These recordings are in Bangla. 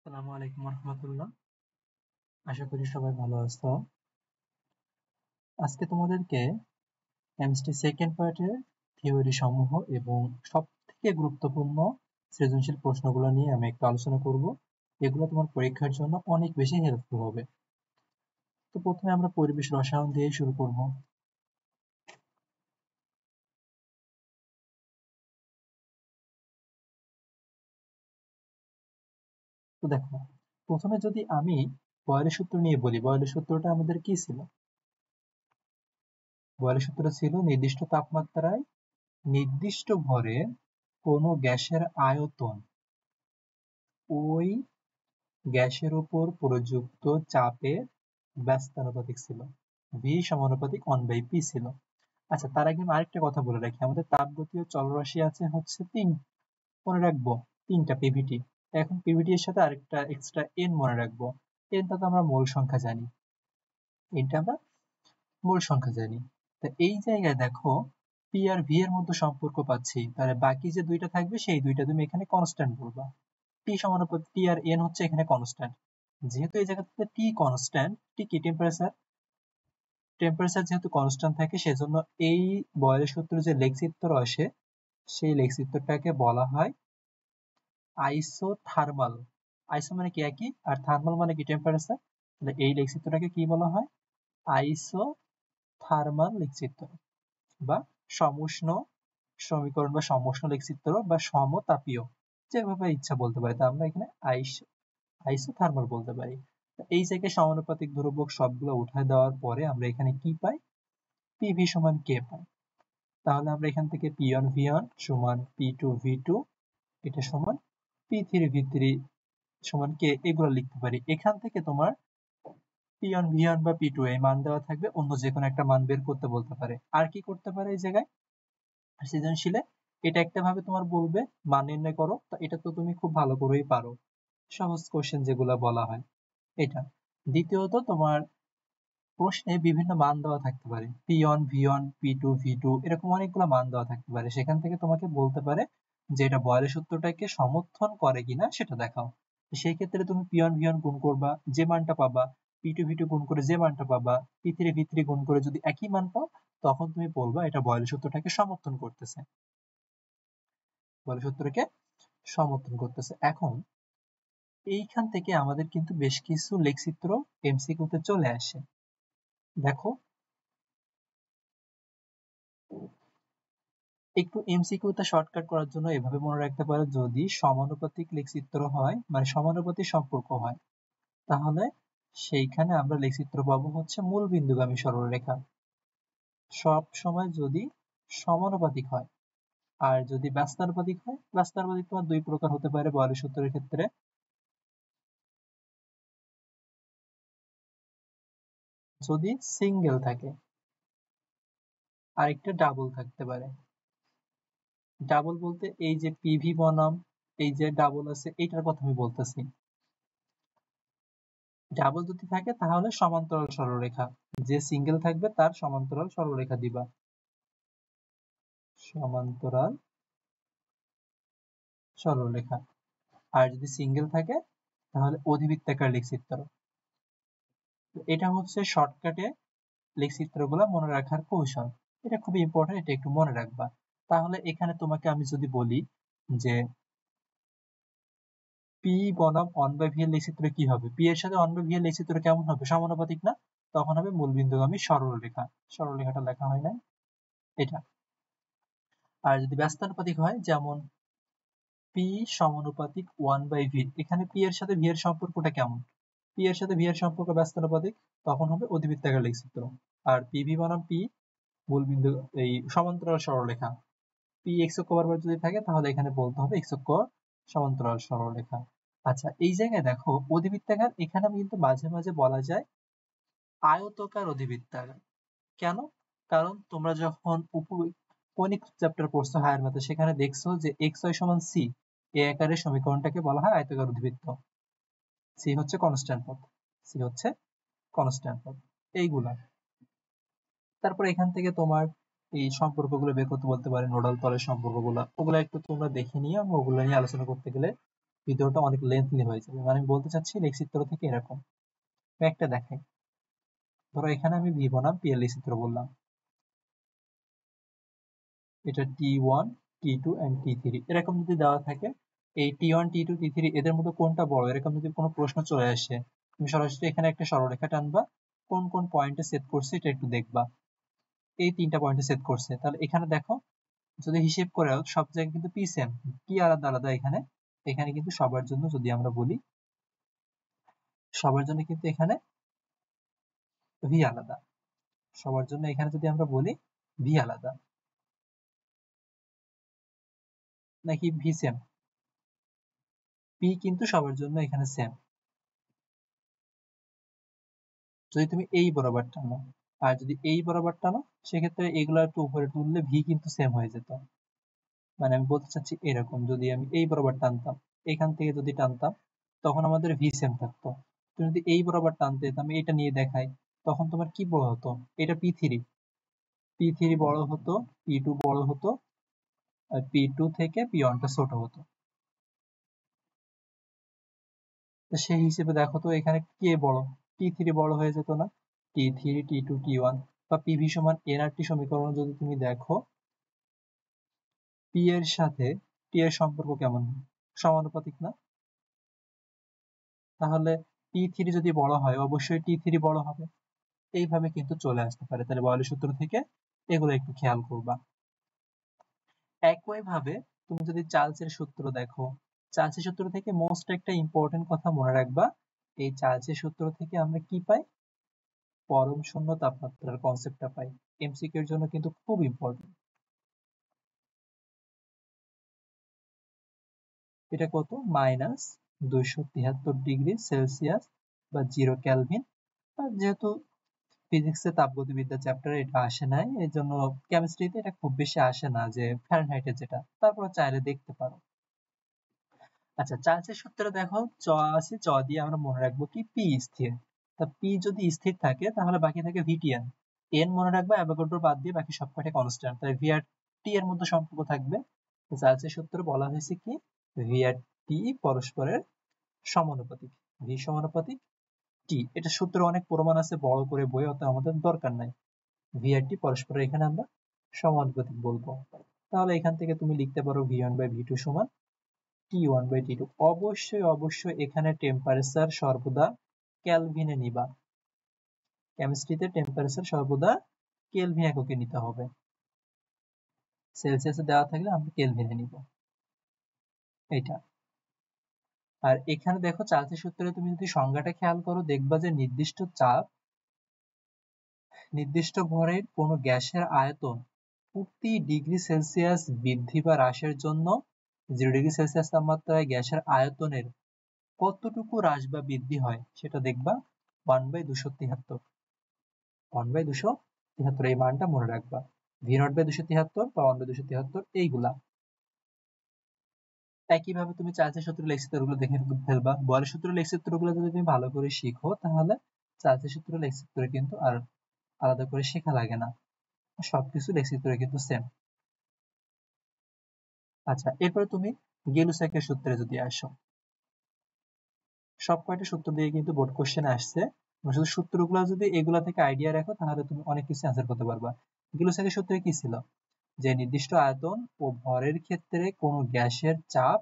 আসসালামু আলাইকুম রহমতুল্লাহ। আশা করি সবাই ভালো আছো। আজকে তোমাদেরকে কেমিস্ট্রি সেকেন্ড পার্টের থিওরি সমূহ এবং সব থেকে গুরুত্বপূর্ণ সৃজনশীল প্রশ্নগুলো নিয়ে আমি একটু আলোচনা করব। এগুলো তোমার পরীক্ষার জন্য অনেক বেশি হেল্পফুল হবে। তো প্রথমে আমরা পরিবেশ রসায়ন দিয়ে শুরু করব। তো দেখো, প্রথমে যদি আমি বয়লের সূত্র নিয়ে বলি, বয়লের সূত্রটা আমাদের কি ছিল? বয়লের সূত্র ছিল নির্দিষ্ট তাপমাত্রায় নির্দিষ্ট ভরে কোনো গ্যাসের আয়তন ওই গ্যাসের উপর প্রযুক্ত চাপের ব্যস্তানুপাতিক ছিল। ভি সমানুপাতিক 1/p ছিল। আচ্ছা, তার আগে আমি আরেকটা কথা বলে রাখি, আমাদের তাপগতীয় চলরাশি আছে হচ্ছে তিন, মনে রাখবো তিনটা পিভিটি। এখন পিভিটি এর সাথে আরেকটা এক্সট্রা এন মনে রাখবো। এনটা তো আমরা মোল সংখ্যা জানি, এটা আমরা মোল সংখ্যা জানি। তা এই জায়গায় দেখো, পি আর ভি এর মধ্যে সম্পর্ক পাচ্ছি, তাহলে বাকি যে দুইটা থাকবে সেই দুইটা তুমি এখানে কনস্ট্যান্ট বলবা। টি সমানুপাতিক টি আর এন হচ্ছে এখানে কনস্ট্যান্ট। যেহেতু এই জায়গাতে টি কনস্ট্যান্ট, টি কি টেম্পারেচার, টেম্পারেচার যেহেতু কনস্ট্যান্ট থাকে সেজন্য এই বয়লের সূত্র যে লেখচিত্র আসে সেই লেখচিত্রটাকে বলা হয় আইসোথার্মাল। আইসো মানে কি একই, আর থার্মাল মানে কি টেম্পারেচার। তাহলে এই লেখচিত্রটাকে কি বলা হয়? আইসোথার্মাল লেখচিত্র বা সমুষ্ণ সমীকরণ বা সমুষ্ণ লেখচিত্র বা সমতাপীয়, যেভাবে ইচ্ছা বলতে পারি। তা আমরা এখানে আইসোথার্মাল বলতে পারি। এই জায়গায় সমানুপাতিক ধ্রুবক সবগুলো উঠায় দেওয়ার পরে আমরা এখানে কি পাই? পিভি সমান কে পাই। তাহলে আমরা এখান থেকে পি ওয়ান ভি ওয়ান সমান পি টু ভি টু, এটা সমান পি থ্রি ভি থ্রি সমান কে, এগুলো লিখতে পারি। এখান থেকে তোমার পি ওয়ান ভি ওয়ান বা পি টু এই মান দেওয়া থাকবে, অন্য যে কোনো একটা মান বের করতে বলতে পারে। আর কি করতে পারে এই জায়গায় সৃজনশীলে? এটা একটা ভাবে তোমার বলবে মান নির্ণয় করো, তো এটা তো তুমি খুব ভালো করেই পারো, সহজ কোশ্চেন যেগুলা বলা হয় এটা। দ্বিতীয়ত তোমার প্রশ্নে বিভিন্ন মান দেওয়া থাকতে পারে, P one V one P two V two এরকম অনেকগুলো মান দেওয়া থাকতে পারে। সেখান থেকে তোমাকে বলতে পারে যে এটা বয়লের সূত্রটাকে সমর্থন করে কিনা সেটা দেখাও। সেই ক্ষেত্রে তুমি পি ওয়ান ভি ওয়ান গুণ করবা, যে মানটা পাবা, পি টু ভি টু গুণ করে যে মানটা পাবা, পি থ্রি ভি থ্রি গুণ করে যদি একই মান পাও, তখন তুমি বলবা এটা বয়লের সূত্রটাকে সমর্থন করতেছে, বয়লের সূত্রকে সমর্থন করতেছে। এখন এইখান থেকে আমাদের কিন্তু বেশ কিছু লেখচিত্র এমসিকিউতে চলে আসে। দেখো, একটু এমসিকিউতে শর্টকাট করার জন্য এভাবে মনে রাখতে পারো, যদি সমানুপাতিক লেখচিত্র হয় মানে সমানুপাতিক সম্পর্ক হয়, তাহলে সেইখানে আমরা লেখচিত্র পাবো হচ্ছে মূল বিন্দুগামী সরলরেখা। সব সময় যদি সমানুপাতিক হয়। আর যদি ব্যস্তানুপাতিক হয়, ব্যস্তানুপাতিক তোমার দুই প্রকার হতে পারে বয়লের সূত্রের ক্ষেত্রে। যদি সিঙ্গেল থাকে, আরেকটা ডাবল থাকতে পারে। ডাবল বলতে এই যে পিভি বনাম এই যে ডাবল আছে এইটার কথা আমি বলতেছি। ডাবল যদি থাকে তাহলে সমান্তরাল সরলরেখা, যে সিঙ্গেল থাকবে তার সমান্তরাল সরলরেখা দিবা, সমান্তরাল সরলরেখা। আর যদি সিঙ্গেল থাকে তাহলে অধিবৃত্তাকার লেখচিত্র। এটা হচ্ছে শর্টকাটে লেখচিত্রগুলো মনে রাখার কৌশল। এটা খুবই ইম্পর্টেন্ট, এটা একটু মনে রাখবা। তাহলে এখানে তোমাকে আমি যদি বলি যে পি বনাম 1/v এর লেখচিত্র কি হবে, পি এর সাথে 1/v এর লেখচিত্র কেমন হবে? সমানুপাতিক না? তখন হবে মূলবিন্দুগামী সরলরেখা। সরলরেখাটা লেখা হয় না এটা। আর যদি ব্যস্তানুপাতিক হয়, যেমন পি সমানুপাতিক 1/v, এখানে পি এর সাথে ভি এর সম্পর্কটা কেমন? পি এর সাথে ভি এর সম্পর্ক ব্যস্তানুপাতিক, তখন হবে অধিবৃত্তাকার লেখচিত্র। আর পিভি বনাম পি মূলবিন্দু এই সমান্তরাল সরলরেখা, পি এক্স অক্ষ বরাবর যদি থাকে তাহলে এখানে বলতে হবে এক্স অক্ষ সমান্তরাল সরলরেখা। আচ্ছা, এই জায়গায় দেখো অধিবৃত্তাকার, এখানে কিন্তু মাঝে মাঝে বলা যায় আয়তকার অধিবৃত্তাকার। কেন? কারণ তোমরা যখন কনিক চ্যাপ্টার পড়ছো হায়ার ম্যাথে, সেখানে দেখছো যে এক্স ওয়াই সমান সি, এই আকারের সমীকরণটাকে বলা হয় আয়তকার অধিবৃত্ত। সি হচ্ছে কনস্ট্যান্ট পদ, সি হচ্ছে কনস্ট্যান্ট পদ এইগুলা। তারপর এখান থেকে তোমার এই সম্পর্কগুলো বের করতে বলতে পারে, নোডাল তলের সম্পর্কগুলো, ওগুলা একটু তোমরা দেখে নিয়ে ওগুলো নিয়ে আলোচনা করতে গেলে ভিডিওটা অনেক লেন্থলি হয়ে যাবে। মানে আমি বলতে চাচ্ছি লেখচিত্র থেকে এরকম। একটা দেখাই, ধরো এখানে আমি ভি বনাম পি এর লেখচিত্র বললাম, এটা T1 T2 and T3 এরকম যদি দেওয়া থাকে, এই T1 T2 T3 এদের মধ্যে কোনটা বড়, এরকম যদি কোনো প্রশ্ন চলে আসে, তুমি সরাসরি এখানে একটা সরলরেখা টানবা, কোন কোন পয়েন্টে সেট করছে এটা একটু দেখবা। এই 3টা পয়েন্টে সেট করছে, তাহলে এখানে দেখো যদি হিসেব করে সব জায়গায় কিন্তু পি সেম, কি আলাদা আলাদা এখানে, এখানে কিন্তু সবার জন্য যদি আমরা বলি, সবার জন্য কিন্তু এখানে ভি আলাদা, সবার জন্য এখানে যদি আমরা বলি ভি আলাদা, নাকি ভি সেম, পি কিন্তু সবার জন্য এখানে সেম। যদি তুমি এই বরাবর টানো আর যদি এই বরাবর টানো, সেক্ষেত্রে এগুলো একটু উপরে তুললে ভি কিন্তু সেম হয়ে যেত। মানে আমি বলতে চাচ্ছি এরকম, যদি আমি এই বরাবর টানতাম, এখান থেকে যদি টানতাম, তখন আমাদের ভি সেম থাকতো। তুমি যদি এই বরাবর টানতে, আমি এটা নিয়ে দেখাই, তখন তোমার কি বড় হতো, এটা পি3, পি3 বড় হতো, পি2 বড় হতো, আর পি2 থেকে পি1টা ছোট হতো। তো সেই হিসেবে দেখো তো এখানে কে বড়, টি3 বড় হয়ে যেত না, টি3 টি2 টি1, বা পিভি সমান এনআরটি সমীকরণ যদি তুমি দেখো, পি এর সাথে টি এর সম্পর্ক কেমন, সমানুপাতিক না? তাহলে টি3 যদি বড় হয় অবশ্যই টি3 বড় হবে। এইভাবে কিন্তু চলে আসতে পারে। তাহলে বয়লের সূত্র থেকে এগুলো একটু খেয়াল করবা। একই ভাবে তুমি যদি চার্লসের সূত্র দেখো, চার্লসের সূত্র থেকে মোস্ট একটা ইম্পর্টেন্ট কথা মনে রাখবা, এই চার্লসের সূত্র থেকে আমরা কি পাই, পরম শূন্য তাপমাত্রার কনসেপ্টটা পাই। এমসিকিউ এর জন্য কিন্তু খুব ইম্পর্টেন্ট। এটা কত, -273°C বা 0 কেলভিন। যেহেতু ফিজিক্সে তাপগতিবিদ্যা চ্যাপ্টারে এটা আসে নাই, এই জন্য কেমিস্ট্রিতে এটা খুব বেশি আসে না, যে ফারেনহাইটের যেটা, তারপর চাইলে দেখতে পারো। আচ্ছা, চার্লসের সূত্রে দেখো চ আছে, চ দিয়ে আমরা মনে রাখবো কি পি স্থির। তা পি যদি স্থির থাকে তাহলে বাকি থাকে ভিটিএন, এন মনে রাখবা অ্যাভোগাড্রো বাদ দিয়ে বাকি সবকটা কনস্ট্যান্ট, তাই ভি আর টি এর মধ্যে সম্পর্ক থাকবে। চার্লসের সূত্রে বলা হয়েছে কি, ভি আর টি পরস্পরের সমানুপাতিক, ভি সমানুপাতিক টি, এটা সূত্র অনেক প্রমাণ আছে বড় করে বই, অত আমাদের দরকার নাই। ভি আর টি পরস্পরের এখানে আমরা সমানুপাতিক বলবো। তাহলে এখান থেকে তুমি লিখতে পারো V1/V2 সমান T1/T2। অবশ্যই অবশ্যই এখানে টেম্পারেচার সর্বদা কেলভিনে নিবা, কেমিস্ট্রিতে টেম্পারেচার সর্বদা কেলভিন এককে নিতে হবে, সেলসিয়াসে দেওয়া থাকলে আমরা কেলভিনে নিব এটা। আর এখানে দেখো চার্লসের সূত্রে তুমি যদি সংজ্ঞাটা খেয়াল করো, দেখবা যে নির্দিষ্ট চাপ, নির্দিষ্ট ভরের কোনো গ্যাসের আয়তন প্রতি ডিগ্রি সেলসিয়াস বৃদ্ধি বা হ্রাসের জন্য 0°C তাপমাত্রায় গ্যাসের আয়তনের কতটুকু হ্রাস বা বৃদ্ধি হয় সেটা দেখবা 1/273, 1/273 এই মানটা মনে রাখবা, V0/273 বা 1/273 এইগুলা। একইভাবে তুমি চার্লসের সূত্র লেখচিত্রগুলো দেখে ফেলবা, বয়লের সূত্র লেখচিত্রগুলো যদি তুমি ভালো করে শিখো, তাহলে চার্লসের সূত্র লেখচিত্র কিন্তু আর আলাদা করে শেখা লাগে না, সবকিছু লেখচিত্রে কিন্তু সেম। আচ্ছা, এরপরে তুমি গেলুস্যাকের সূত্রে যদি আসো, সব কয়টা সূত্র দিয়ে কিন্তু বোর্ড কোশ্চেন আসছে, শুধু সূত্রগুলো যদি এগুলা থেকে আইডিয়া রাখো তাহলে তুমি অনেক কিছু অ্যান্সার করতে পারবা। গেলুস্যাকের সূত্রে কি ছিল, যে নির্দিষ্ট আয়তন ও ভরের ক্ষেত্রে কোনো গ্যাসের চাপ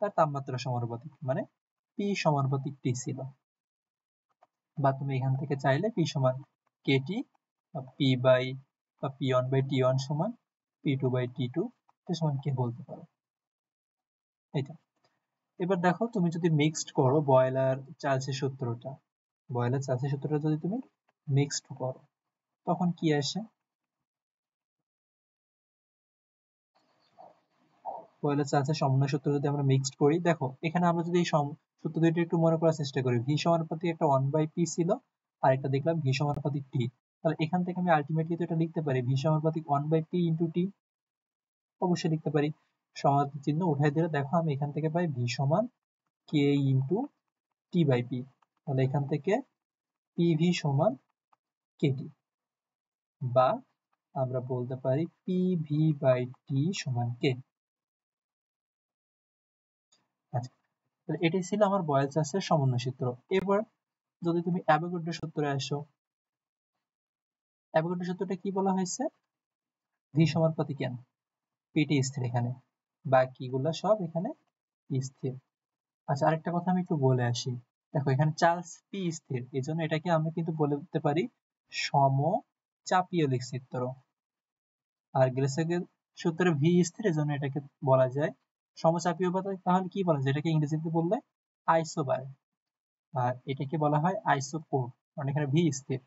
তার তাপমাত্রা সমানুপাতিক, মানে পি সমানুপাতিক টি ছিল। বা তুমি এখান থেকে চাইলে পি সমান কেটি, পি বাই বা P1/T1 সমান P2/T2 সমান কে বলতে পারো এটা। এবার দেখো তুমি যদি মিক্সড করো বয়লার চার্লসের সূত্রটা, বয়লার চার্লসের সূত্রটা যদি তুমি মিক্সড করো, তখন কি আসে, বয়লার চার্লসের সমন্বয় সূত্র যদি আমরা মিক্সড করি, দেখো এখানে আমরা যদি এই সূত্র দুইটা একটু মনে করার চেষ্টা করি, ভি সমানুপাতিক একটা 1/p ছিল, আর একটা দেখলাম ভি সমানুপাতিক টি, তাহলে এখান থেকে আমি আলটিমেটলি তো এটা লিখতে পারি ভি সমানুপাতিক 1/p ইন্টু টি, অবশ্যই লিখতে পারি। সমানুপাতিক চিহ্ন উঠাই দিলে দেখো আমি এখান থেকে পাই ভি সমান কে ইন্টু টি বাই পি, তাহলে এখান থেকে পিভি সমান কেটি, বা আমরা বলতে পারি পিভি/টি সমান কে। আচ্ছা, তাহলে এটাই ছিল আমার বয়েল চার্লসের সমন্বয় সূত্র। এবার যদি তুমি অ্যাভোগাড্রো সূত্রে আসো, অ্যাভোগাড্রো সূত্রটা কি বলা হয়েছে? ভি সমানুপাতিক n, পিটি স্থির এখানে, বাকিগুলা সব এখানে স্থির। আচ্ছা, আরেকটা কথা আমি একটু বলে আসি। দেখো এখানে চার্লস পি স্থির, এই জন্য এটাকে আমরা কিন্তু বলতে পারি সমচাপীয় লেখচিত্র। আর গ্রেসের সূত্রে ভি স্থির, এই জন্য এটাকে বলা যায় সমচাপীয়। তাহলে কি বলা যায় এটাকে ইংরেজিতে বললে? আইসোবার। আর এটাকে বলা হয় আইসোকোর, কারণ এখানে ভি স্থির।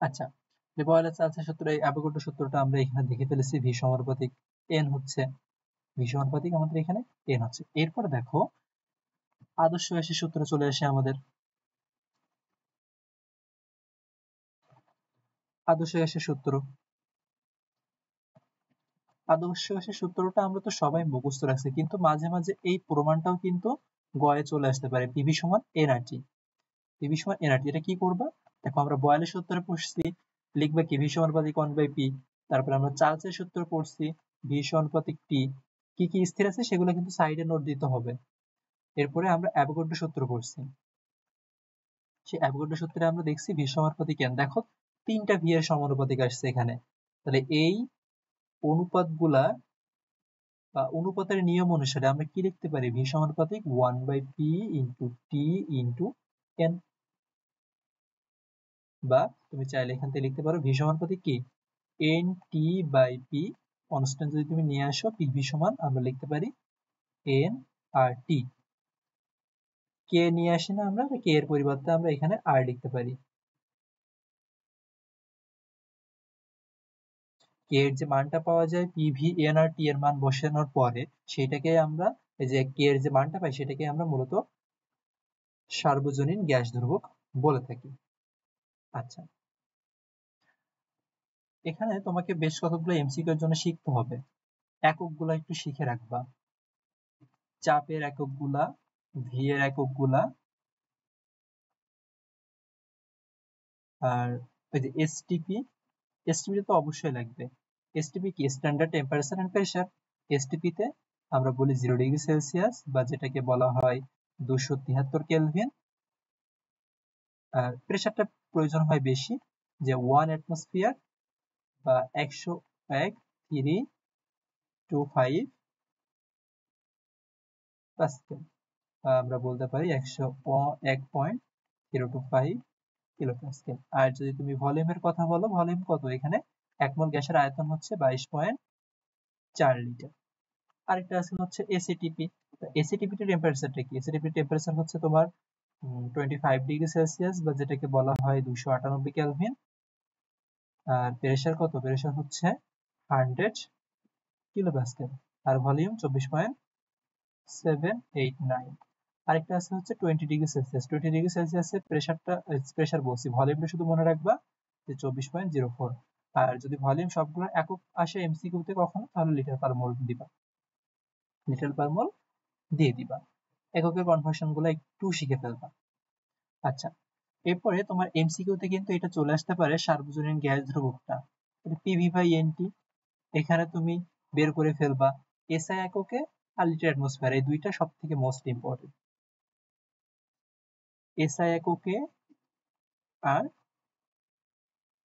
আচ্ছা, যে বয়লার চার্লসের সূত্র, এই অ্যাভোগাড্রো সূত্রটা আমরা এখানে দেখে ফেলেছি। ভি সমানুপাতিক এন হচ্ছে, ভি সমানুপাতিক আমাদের এখানে এন হচ্ছে। এরপর দেখো আদর্শ গ্যাসের সূত্র চলে আসে আমাদের। আদর্শ গ্যাসের সূত্র, আদর্শ গ্যাসের সূত্রটা আমরা তো সবাই মুখস্থ রাখছি, কিন্তু মাঝে মাঝে এই প্রমাণটাও কিন্তু গয়ে চলে আসতে পারে। পিভি সমান এনআরটি, পিভি সমান এনআরটি। এটা কি করবা? দেখো আমরা বয়েলের সূত্রে পড়ছি, লিখবা কি ভি সমানুপাতিক 1/p। তারপরে আমরা চার্লসের সূত্র পড়ছি, ভি সমানুপাতিক টি। কি কি স্থির আছে সেগুলো কিন্তু সাইডে নোট দিতে হবে। এরপরে আমরা অ্যাভোগাড্রো সূত্র পড়ছি, সেই অ্যাভোগাড্রো সূত্রে আমরা দেখছি ভি সমানুপাতিক n। দেখো তিনটা ভি এর সমানুপাতিক আসছে এখানে। তাহলে এই অনুপাতগুলা বা অনুপাতের নিয়ম অনুসারে আমরা কি লিখতে পারি? ভি সমানুপাতিক 1/p into T into n। বা তুমি চাইলে এখান থেকে লিখতে পারো ভি সমানুপাতিক কি N T by P. Constant যদি তুমি নিয়ে আসো, পি ভি সমান আমরা লিখতে পারি এন আর টি। কে নিয়ে আসি না আমরা, কে এর পরিবর্তে আমরা এখানে আর লিখতে পারি। কে এর যে মানটা পাওয়া যায় পিভি এন আর টি এর মান বসানোর পরে, সেটাকে আমরা, এই যে কে এর যে মানটা পাই, সেটাকে আমরা মূলত সার্বজনীন গ্যাস ধ্রুবক বলে থাকি। আচ্ছা, এখানে তোমাকে বেশ কতগুলো এমসিকিউ এর জন্য শিখতে হবে। এককগুলা একটু শিখে রাখবা, চাপের এককগুলা, ভি এর এককগুলা, আর ওই যে এসটিপি। এসটিপি তো অবশ্যই লাগবে। এসটিপি কি? Standard temperature and pressure. STP তে আমরা বলি 0°C, বা যেটাকে বলা হয় 273 কেলভিন। আর প্রেসারটা প্রয়োজন হয় বেশি, যে 1 অ্যাটমসফিয়ার বা 101.325 পাস্কেল। আমরা বলতে পারি 101.025 কিলো পাস্কেল। আর যদি তুমি ভলিউমের কথা বলো, ভলিউম কত? এখানে 1 মোল গ্যাসের আয়তন হচ্ছে 22.4 লিটার। আরেকটা আছে হচ্ছে এসিটিপি। এসিটিপি র টেম্পারেচারটা কি? এসিটিপি টেম্পারেচার হচ্ছে তোমার 25°C, বা যেটাকে বলা হয় 298 কেলভিন। আর প্রেসার কত? প্রেসার হচ্ছে 100 কিলো পাস্কেল। আর ভলিউম 24.789। আরেকটা আছে হচ্ছে 20°C। 20°C প্রেসারটা, প্রেসার বলছি, ভলিউমটা শুধু মনে রাখবা যে 24.04। আর যদি ভলিউম সবগুলোর একক আসে এমসিকিউতে কখনো, তাহলে লিটার পার মোল দিবা, লিটার পার মোল দিয়ে দিবা। এককের কনভার্সন গুলো একটু শিখে ফেলবা। আচ্ছা, এরপরে তোমার এমসিকিউতে কিন্তু এটা চলে আসতে পারে সার্বজনীন গ্যাস ধ্রুবকটা, পিভি বাই এনটি। এখানে তুমি বের করে ফেলবা এসআই এককে আর লিটার অ্যাটমসফিয়ার, এই দুইটা সব থেকে মোস্ট ইম্পর্টেন্ট। এসআই এককে আর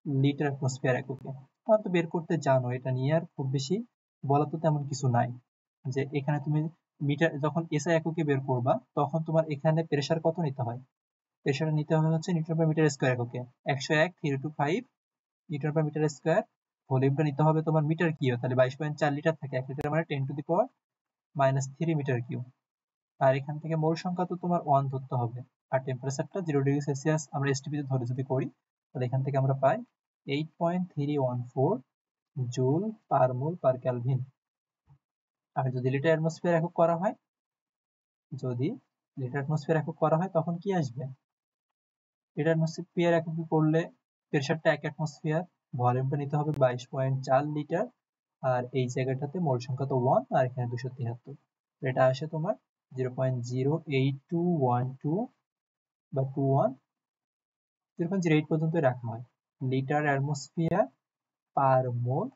লিটার অ্যাটমসফিয়ার এককে তাহলে তো বের করতে জানো, এটা নিয়ে আর খুব বেশি বলা তো তেমন কিছু নাই। যে এখানে তুমি মিটার, যখন এসআই এককে বের করবা, তখন তোমার এখানে প্রেসার কত নিতে হয়? প্রেসার নিতে হবে হচ্ছে নিউটন পার মিটার স্কয়ার এককে, 101.325 নিউটন পার মিটার স্কয়ার। ভলিউমটা নিতে হবে তোমার মিটার কিউ, তাহলে 22.4 লিটার থাকে, 1 লিটার মানে 10⁻³ মিটার কিউ। আর এখান থেকে মোল সংখ্যা তো তোমার 1 ধরতে হবে। আর টেম্পারেচারটা 0°C আমরা এসটিপি তে ধরে যদি করি, তাহলে এখান থেকে আমরা পাই 8.314 জুল পার মোল পার কেলভিন। আর যদি লিটার অ্যাটমসফিয়ার একক করা হয়, যদি লিটার অ্যাটমসফিয়ার একক করা হয়, তখন কি আসবে? লিটার অ্যাটমসফিয়ার এককে করলে প্রেসারটা 1 অ্যাটমসফিয়ার, ভলিউমটা নিতে হবে 22.4 লিটার। আর এই জায়গাটাতে মোল সংখ্যা তো 1, আর এখানে 273। এটা আসে তোমার 0.08212 বা 21.08 পর্যন্ত রাখা হয়। লিটার অ্যাটমসফিয়ার পার মোল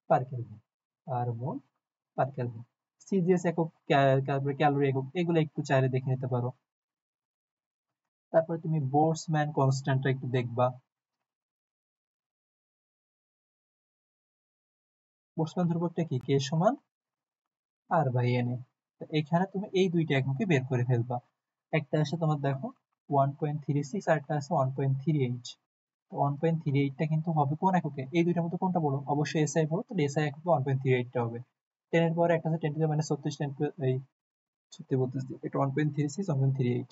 পার কেলভিন, পার মোল পার কেলভিন। সিজিএস একক, তারপরে ক্যালোরি একক, এগুলো একটু চাইলে দেখে নিতে পারো। তারপরে তুমি বোল্টজম্যান কনস্ট্যান্টটা একটু দেখবা। বোল্টজম্যান ধ্রুবকটা কি? কে সমান আর বাই এন এ। এখানে তুমি এই দুইটা এককে বের করে ফেলবা। একটা আছে তোমার দেখো 1.36 আর একটা আছে 1.38। 1.38টা কিন্তু হবে কোন এককে? এই দুইটার মধ্যে কোনটা বড়? অবশ্যই এসআই বড়, তাহলে এসআই এককে 1.38টা হবে। 10 এর পরে একটা আছে 10 টু দি মাইনাস 36, 10 এই সত্যি বলতেছি, এটা 1.36 1.38।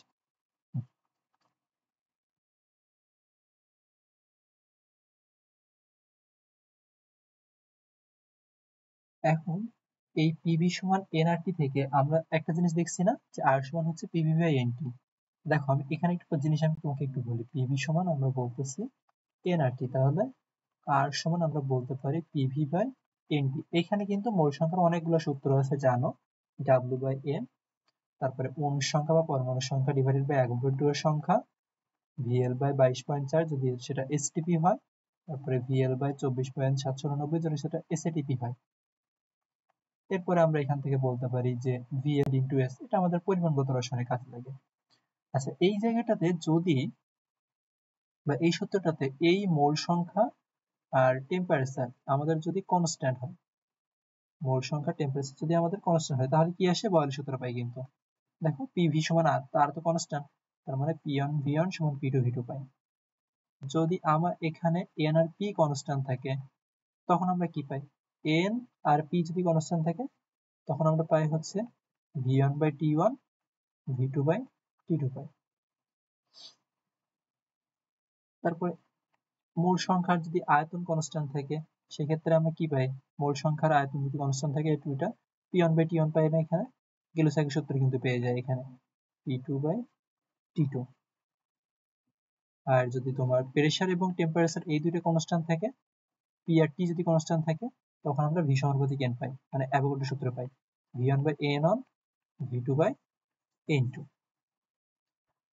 এখন এই পিভি সমান এনআরটি থেকে আমরা একটা জিনিস দেখছি না, যে আর সমান হচ্ছে পিভি বাই এনটি। দেখো আমি এখানে একটু জিনিস আমি তোমাকে একটু বলি। পিভি সমান আমরা বলতেছি এনআরটি, তাহলে আর সমান আমরা বলতে পারি পিভি বাই এনটি। এখানে কিন্তু মোল সংখ্যার অনেকগুলো সূত্র আছে জানো, ডাব্লিউ বাই এম, তারপরে অণুর সংখ্যা বা পরমাণুর সংখ্যা ডিভাইডেড বাই একক বিন্দুর সংখ্যা, ভিএল বাই 22.4 যদি সেটা এসটিপি হয়, তারপরে ভিএল বাই 24.799 যদি সেটা এসএটিপি হয়। এরপরে আমরা এখান থেকে বলতে পারি যে ভিএল ইন্টু এস, এটা আমাদের পরিমাণগত রসায়নে কাজে লাগে। আচ্ছা, এই জায়গাটাতে যদি বা এই সূত্রটাতে এই মোল সংখ্যা আর টেম্পারেচার আমাদের যদি কনস্ট্যান্ট হয়, মোল সংখ্যা টেম্পারেচার যদি আমাদের কনস্ট্যান্ট হয়, তাহলে কি আসে? বয়লের সূত্র পাই। কিন্তু দেখো পিভি সমান আর, তার তো কনস্ট্যান্ট, তার মানে পি1 ভি1 সমান পি2 ভি2 পাই। যদি আমার এখানে এন আর পি কনস্ট্যান্ট থাকে, তখন আমরা কি পাই? এন আর পি যদি কনস্ট্যান্ট থাকে, তখন আমরা পাই হচ্ছে ভি1 বাই টি1 ভি2 বাই টি2 পাই। তারপরে মূল সংখ্যার যদি আয়তন কনস্ট্যান্ট থাকে, সেক্ষেত্রে আমরা কি পাই? মূল সংখ্যার আয়তন যদি কনস্ট্যান্ট থাকে, এটা পি1 বাই টি1 পাই না, এখানে গেলোসাইকের সূত্র কিন্তু পেয়ে যায় এখানে পি2 বাই টি2। আর যদি তোমার প্রেসার এবং টেম্পারেচার এই দুইটা কনস্ট্যান্ট থাকে, পি আর টি যদি কনস্ট্যান্ট থাকে, তখন আমরা ভি সমানুপাতিক এন পাই, মানে অ্যাভোগাড্রো সূত্র পাই, ভি1 বাই এন অন ভি2 বাই এন টু।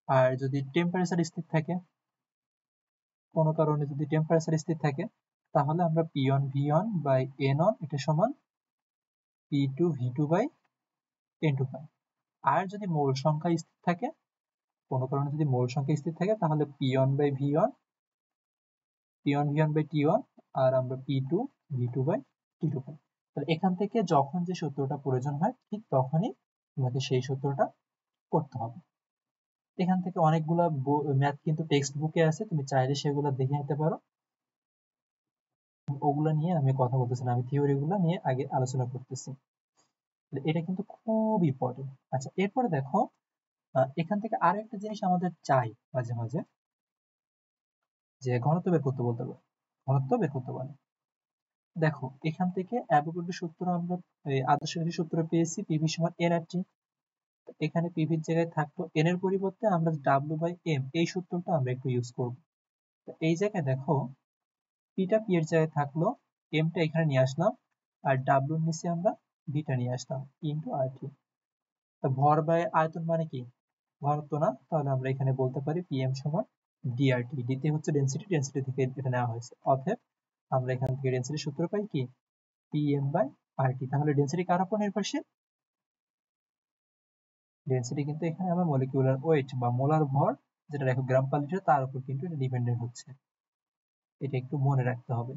আর যদি টেম্পারেচার স্থির থাকে, কোনো কারণে যদি টেম্পারেচার স্থির থাকে, তাহলে আমরা P one V1 by N on এটা সমান পি2 ভি2 বাই এন টু পাই। আর যদি মোল সংখ্যা স্থির থাকে, কোনো কারণে যদি মোল সংখ্যা স্থির থাকে, তাহলে P one by V1 P one V1 by টি1, আর আমরা পি2 ভি2 বাই টি2 পাই। তাহলে এখান থেকে যখন যে সূত্রটা প্রয়োজন হয়, ঠিক তখনই তোমাকে সেই সূত্রটা করতে হবে। এখান থেকে অনেকগুলা ম্যাথ কিন্তু টেক্সট বুকে আছে, তুমি চাইলে সেগুলো দেখে নিতে পারো। ওগুলা নিয়ে আমি কথা বলতেছি না, আমি থিওরি গুলা নিয়ে আগে আলোচনা করতেছি। এটা কিন্তু খুব ইম্পর্টেন্ট। আচ্ছা, এরপরে দেখো এখান থেকে আরো একটা জিনিস আমাদের চাই মাঝে মাঝে, যে ঘনত্ব বের করতে বলতে পারে, ঘনত্ব বের করতে পারে। দেখো এখান থেকে অ্যাভোগাড্রো সূত্র আমরা আদর্শ গ্যাসের সূত্র পেয়েছি, পিভি সমান এন আর টি। এখানে পিভির জায়গায় থাকতো এন এর পরিবর্তে আমরা ডাব্লিউ বাই এম এই সূত্রটা আমরা একটু ইউজ করব। এই জায়গায় দেখো পিটা পি এর জায়গায় থাকলো, এমটা এখানে নিয়ে আসলাম, আর ডাব্লিউর নিচে আমরা ভিটা নিয়ে আসলাম ইন্টু আর টি। তা ভর বাই আয়তন মানে কি? ঘনত্ব না? তাহলে আমরা এখানে বলতে পারি পিএম সমান ডিআরটি। ডিতে হচ্ছে ডেনসিটি, ডেনসিটি থেকে এটা নেওয়া হয়েছে। অতএব আমরা এখান থেকে ডেনসিটি সূত্র পাই কি? PM by RT. তাহলে ডেনসিটি কার উপর নির্ভরশীল? ডেনসিটি কিন্তু এখানে আমার মলিকিউলার ওয়েট বা মোলার ভর, যেটা একক গ্রাম পার লিটার, তার উপর কিন্তু এটা ডিপেন্ডেন্ট হচ্ছে। এটা একটু মনে রাখতে হবে।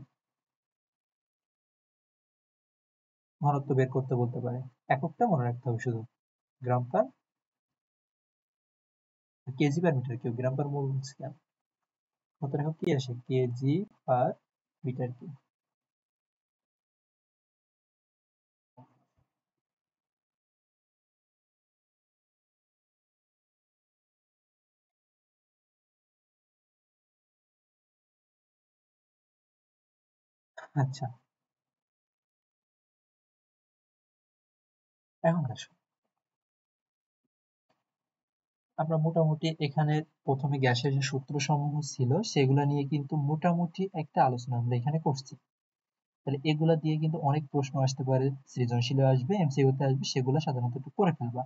ঘনত্ব বের করতে বলতে পারে, এককটা মনে রাখতে হবে শুধু, gram per KG per metre cube, gram per mole বলছি কেন? কত একক কি আসে? KG per metre cube. আচ্ছা, এখন আসো আমরা মোটামুটি এখানে প্রথমে গ্যাসের যে সূত্র সমূহ ছিল সেগুলা নিয়ে কিন্তু মোটামুটি একটা আলোচনা আমরা এখানে করছি। তাহলে এগুলা দিয়ে কিন্তু অনেক প্রশ্ন আসতে পারে, সৃজনশীল আসবে, এমসিকিউতে আসবে, সেগুলো সাধারণত একটু করে ফেলবা।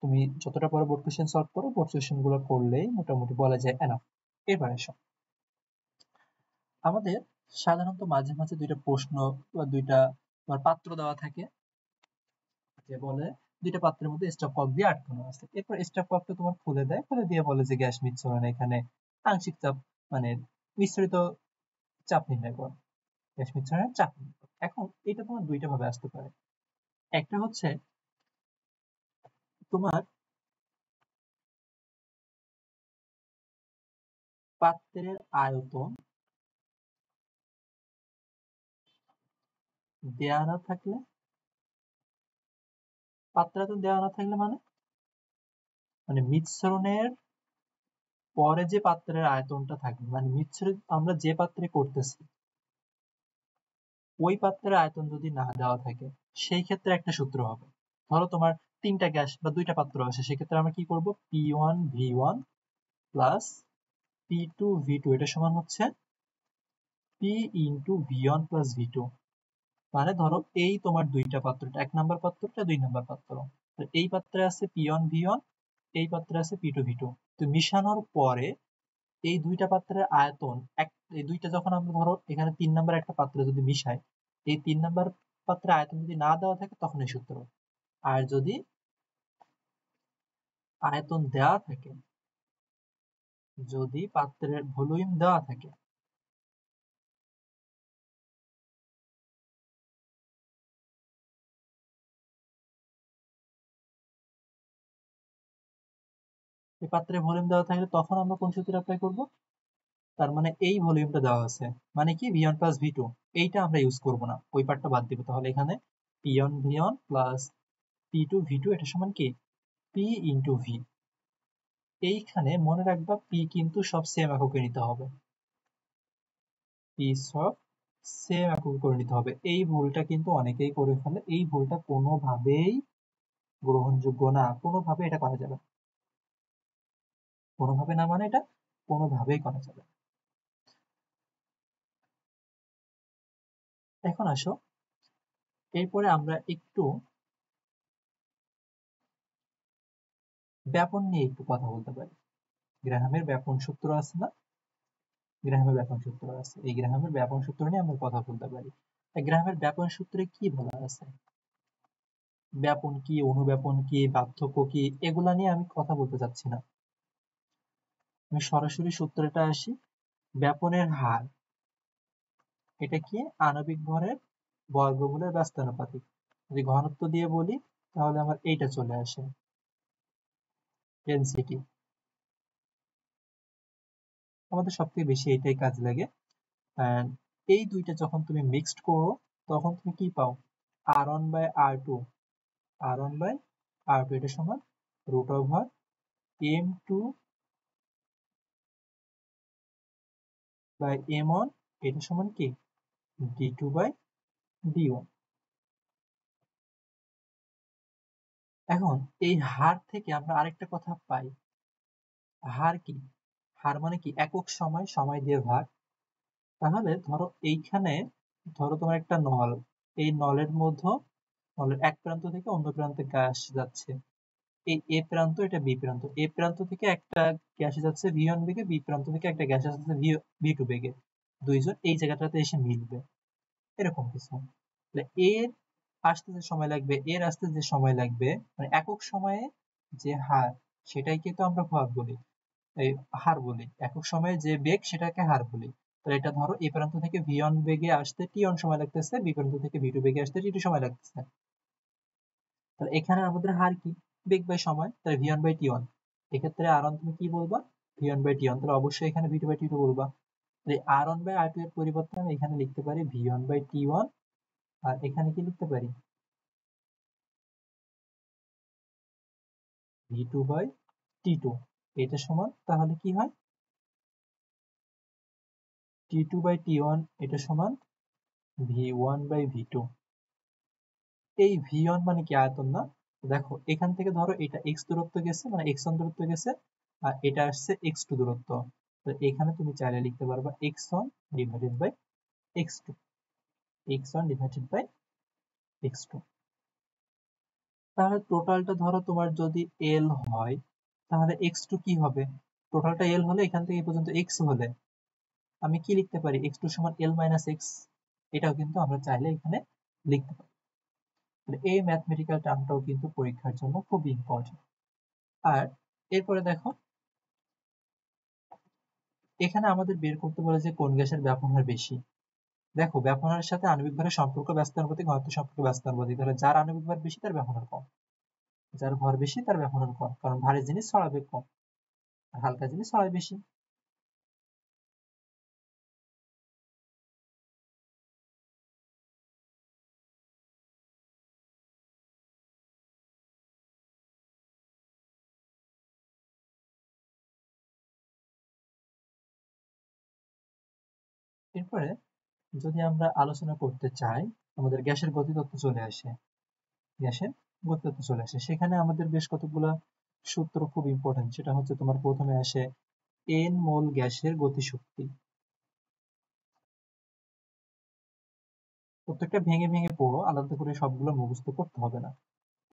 তুমি যতটা পরে বোর্ড কোশ্চেন সলভ করো, বোর্ড কোশ্চেন গুলো করলেই মোটামুটি বলা যায় এনাফ। এবার এসো, আমাদের সাধারণত মাঝে মাঝে দুইটা প্রশ্ন বা দুইটা পাত্র দেওয়া থাকে, যে বলে দুইটা পাত্রের মধ্যে স্টপ কক দিয়ে আটকানো আছে। এরপর স্টপ ককটা তোমার খুলে দেয়, খুলে দিয়ে বলে যে গ্যাস মিশ্রণ এখানে আংশিক চাপ মানে মিশ্রিত চাপ নির্ণয় করো, গ্যাস মিশ্রণের চাপ নির্ণয় করো। এখন এটা তোমার দুইটা ভাবে আসতে পারে। একটা হচ্ছে তোমার পাত্রের আয়তন দেয়া না থাকলে, পাত্রের আয়তন দেওয়া না থাকলে মানে মানে মিশ্রণের পরে যে পাত্রের আয়তনটা থাকবে, মানে মিশ্রণ আমরা যে পাত্রে করতেছি ওই পাত্রের আয়তন যদি না দেওয়া থাকে, সেই ক্ষেত্রে একটা সূত্র হবে। ধরো তোমার তিনটা গ্যাস বা দুইটা পাত্র আছে, সেক্ষেত্রে আমরা কি করব, P1V1 প্লাস P2V2 এটা সমান হচ্ছে P into V1 plus V2। মানে ধরো এই তোমার দুইটা পাত্রটা, এক নাম্বার পাত্রটা, দুই নাম্বার পাত্র, এই পাত্রে আছে P1V1, এই পাত্রে আছে P2V2। তো মিশানোর পরে এই দুইটা পাত্রের আয়তন এই দুইটা যখন আমরা ধরো এখানে তিন নাম্বার একটা পাত্রে যদি মিশাই, এই তিন নাম্বার পাত্রের আয়তন যদি না দেওয়া থাকে তখন এই সূত্র। আর যদি আয়তন দেওয়া থাকে, যদি পাত্রের ভলিউম দেওয়া থাকে, এই পাত্রে ভলিউম দেওয়া থাকলে তখন আমরা কোন সূত্র অ্যাপ্লাই করব, তার মানে এই ভলিউমটা দেওয়া আছে মানে কি V1 প্লাস V2, এইটা আমরা ইউজ করব না, ওই পার্টটা বাদ দিব। তাহলে এখানে P1V1 প্লাস P2V2 এটা সমান কি P ইন্টু V। এইখানে মনে রাখবা P কিন্তু সব সেম এককে নিতে হবে, P সব সেম এককে করে নিতে হবে। এই ভুলটা কিন্তু অনেকেই করে ফেলে, এই ভুলটা কোনোভাবেই গ্রহণযোগ্য না, কোনোভাবে এটা করা যাবে না। কোনোভাবে না মানে এটা কোনোভাবেই করা যাবে না। এখন আসো, এরপরে আমরা একটু ব্যাপন নিয়ে একটু কথা বলতে পারি। গ্রাহামের ব্যাপন সূত্র আছে না, গ্রাহামের ব্যাপন সূত্র আছে, এই গ্রাহামের ব্যাপন সূত্র নিয়ে আমরা কথা বলতে পারি। গ্রাহামের ব্যাপন সূত্রে কি বলা আছে, ব্যাপন কি, অনুব্যাপন কি, পার্থক্য কি, এগুলা নিয়ে আমি কথা বলতে চাচ্ছি না, আমি সরাসরি সূত্রটা আসি। ব্যাপনের হার এটা কি, আণবিক ভরের বর্গমূলের ব্যস্তানুপাতিক। যদি ঘনত্ব দিয়ে বলি তাহলে আমার এইটা চলে আসে, ডেনসিটি। আমাদের সবথেকে বেশি এটাই কাজ লাগে। and এই দুইটা যখন তুমি মিক্সড করো তখন তুমি কি পাও, R1 by R2, R1 by R2 এটা সমান root over M2 by M1 এটা সমান কি D2 বাই D1। এখন এই হার থেকে আমরা আরেকটা কথা পাই, হার কি, হার মানে কি একক সময়, সময় দিয়ে ভাগ। তাহলে ধরো এইখানে, ধরো তোমার একটা নল, এই নলের মধ্যে নলের এক প্রান্ত থেকে অন্য প্রান্তে গ্যাস যাচ্ছে, এই এ প্রান্ত, এটা বি প্রান্ত, এ প্রান্ত থেকে একটা গ্যাস যাচ্ছে V1 বেগে, বি প্রান্ত থেকে একটা গ্যাস যাচ্ছে V2 বেগে, দুইজন এই জায়গাটাতে এসে মিলবে, এরকম কিছু। এর আসতে যে সময় লাগবে, এর আসতে যে সময় লাগবে, মানে একক সময়ে যে হার সেটাই কিন্তু আমরা ভর বলি, এই হার বলি। একক সময়ে যে বেগ সেটাকে হার বলি। তাহলে এটা ধরো এ প্রান্ত থেকে V1 বেগে আসতে T1 সময় লাগতেছে, বি প্রান্ত থেকে V2 বেগে আসতে T2 সময় লাগতেছে। তাহলে এখানে আমাদের হার কি, বেগ বাই সময়, তাহলে V1 বাই T1। এক্ষেত্রে R1 তুমি কি বলবা, V1 বাই T1, তাহলে অবশ্যই এখানে V2 বাই T2 বলবা। তাহলে R1 বাই R2 এর পরিবর্তে আমি এখানে লিখতে পারি V1 বাই T1, আর এখানে কি লিখতে পারি V2 বাই T2। এটা সমান তাহলে কি হয়, T2 বাই T1 এটা সমান V1 বাই V2। এই V1 মানে কি আয়তন না, দেখো এখান থেকে ধরো এটা x দূরত্ব গেছে, মানে x1 দূরত্ব গেছে, আর এটা আসছে x2 দূরত্ব। তো এখানে তুমি চাইলে লিখতে পারবা x1 divided by x2, x1 divided by x2। তাহলে টোটালটা ধরো তোমার যদি এল হয় তাহলে x2 কি হবে? টোটালটা এল হলে এখান থেকে এই পর্যন্ত x হলে আমি কি লিখতে পারি? x2 সমান l মাইনাস x। এটাও কিন্তু আমরা চাইলে এখানে লিখতে পারি। এই ম্যাথমেটিক্যাল টার্মটাও কিন্তু পরীক্ষার জন্য খুব ইম্পর্টেন্ট। আর এরপরে দেখো এখানে আমাদের বের করতে বলে যে কোন গ্যাসের ব্যাপন বেশি। দেখো ব্যাপন হারের সাথে আণবিক ভরের সম্পর্ক ব্যস্তানুপাতিক, ঘনত্ব সম্পর্ক ব্যস্তানুপাতিক। তাহলে যার আণবিক ভর বেশি তার ব্যাপন হার কম, যার ভর বেশি তার ব্যাপন হার কম, কারণ ভারী জিনিস ছড়াবে কম আর হালকা জিনিস ছড়াবে বেশি। এরপরে যদি আমরা আলোচনা করতে চাই, আমাদের গ্যাসের গতিতত্ত্ব চলে আসে। গ্যাসের গতিতত্ত্ব চলে আসে, সেখানে আমাদের বেশ কতগুলো সূত্র খুব ইম্পর্টেন্ট। সেটা হচ্ছে তোমার প্রথমে আসে এন মোল গ্যাসের গতিশক্তি। প্রত্যেকটা ভেঙে ভেঙে পড়ো, আলাদা করে সবগুলো মুখস্থ করতে হবে না।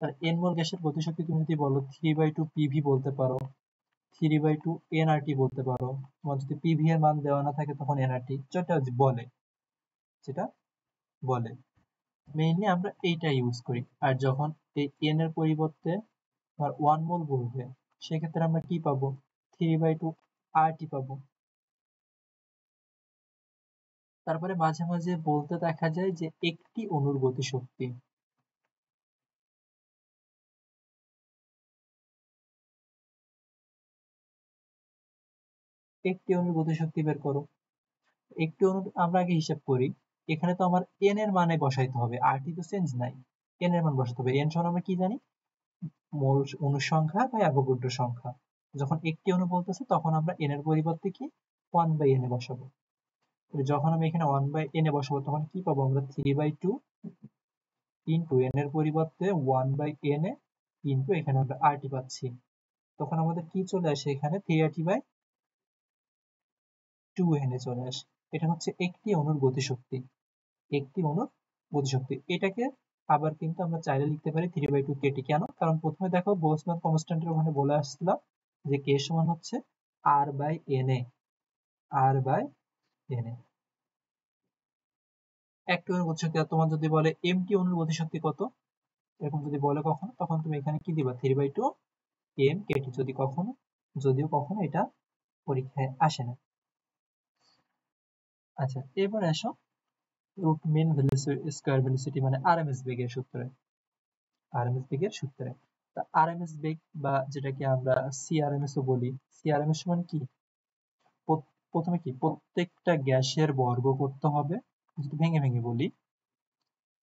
আর এন মোল গ্যাসের গতিশক্তি তুমি যদি বলো 3/2 পিভি বলতে পারো, 3/2 এনআরটি বলতে পারো। তোমার যদি পিভি এর মান দেওয়া না থাকে তখন এনআরটি যেটা বলে, যেটা বলে মেইনলি আমরা এইটা ইউজ করি। আর যখন এই এন এর পরিবর্তে আর 1 মোল বলবে, সেক্ষেত্রে আমরা কি পাবো? 3/2 আরটি পাবো। তারপরে মাঝে মাঝে বলতে দেখা যায় যে একটি অণুর গতিশক্তি। একটি অণুর গতিশক্তি বের করো। একটি অণুর আমরা আগে হিসাব করি। এখানে তো আমার এন এর মানে বসাইতে হবে, আরটি তো চেঞ্জ নাই, এন এর মান বসাতে হবে। এন সমান আমরা কি জানি? মোল অণুর সংখ্যা বা অ্যাভোগাড্রো সংখ্যা। যখন একটি অণু বলতেছে তখন আমরা এন এর পরিবর্তে কি 1/n এ বসাবো। যখন আমি এখানে 1/n এ বসাবো তখন কি পাবো আমরা? 3/2 ইন্টু এন এর পরিবর্তে 1/n এ ইন্টু এখানে আমরা আরটি পাচ্ছি। তখন আমাদের কি চলে আসে? এখানে 3RT/2n এ চলে আসে। এটা হচ্ছে একটি অণুর গতিশক্তি। একটি অণুর গতিশক্তি। এটাকে আবার কিন্তু আমরা চাইলে লিখতে পারি 3/2 kT। কেন? কারণ প্রথমে দেখো বোলসম্যান কনস্ট্যান্টের ওখানে বলে আসছিলাম যে k সমান হচ্ছে R/na, R/na। একটি অণুর গতিশক্তি। আর তোমার যদি বলে এমটি অণুর গতিশক্তি কত, এরকম যদি বলে কখনো, তখন তুমি এখানে কি দিবা? 3/2 mkt। যদিও কখনো এটা পরীক্ষায় আসে না। আচ্ছা, এবার আসো রুট মিন স্কয়ার ভেলোসিটি মানে আরএমএস বেগের সূত্রে। আরএমএস বেগের সূত্রে আরএমএস বেগ বা যেটাকে আমরা সিআরএমএস ও বলি। সিআরএমএস সমান কি? প্রথমে কি প্রত্যেকটা গ্যাসের বর্গ করতে হবে। যদি ভেঙে ভেঙে বলি,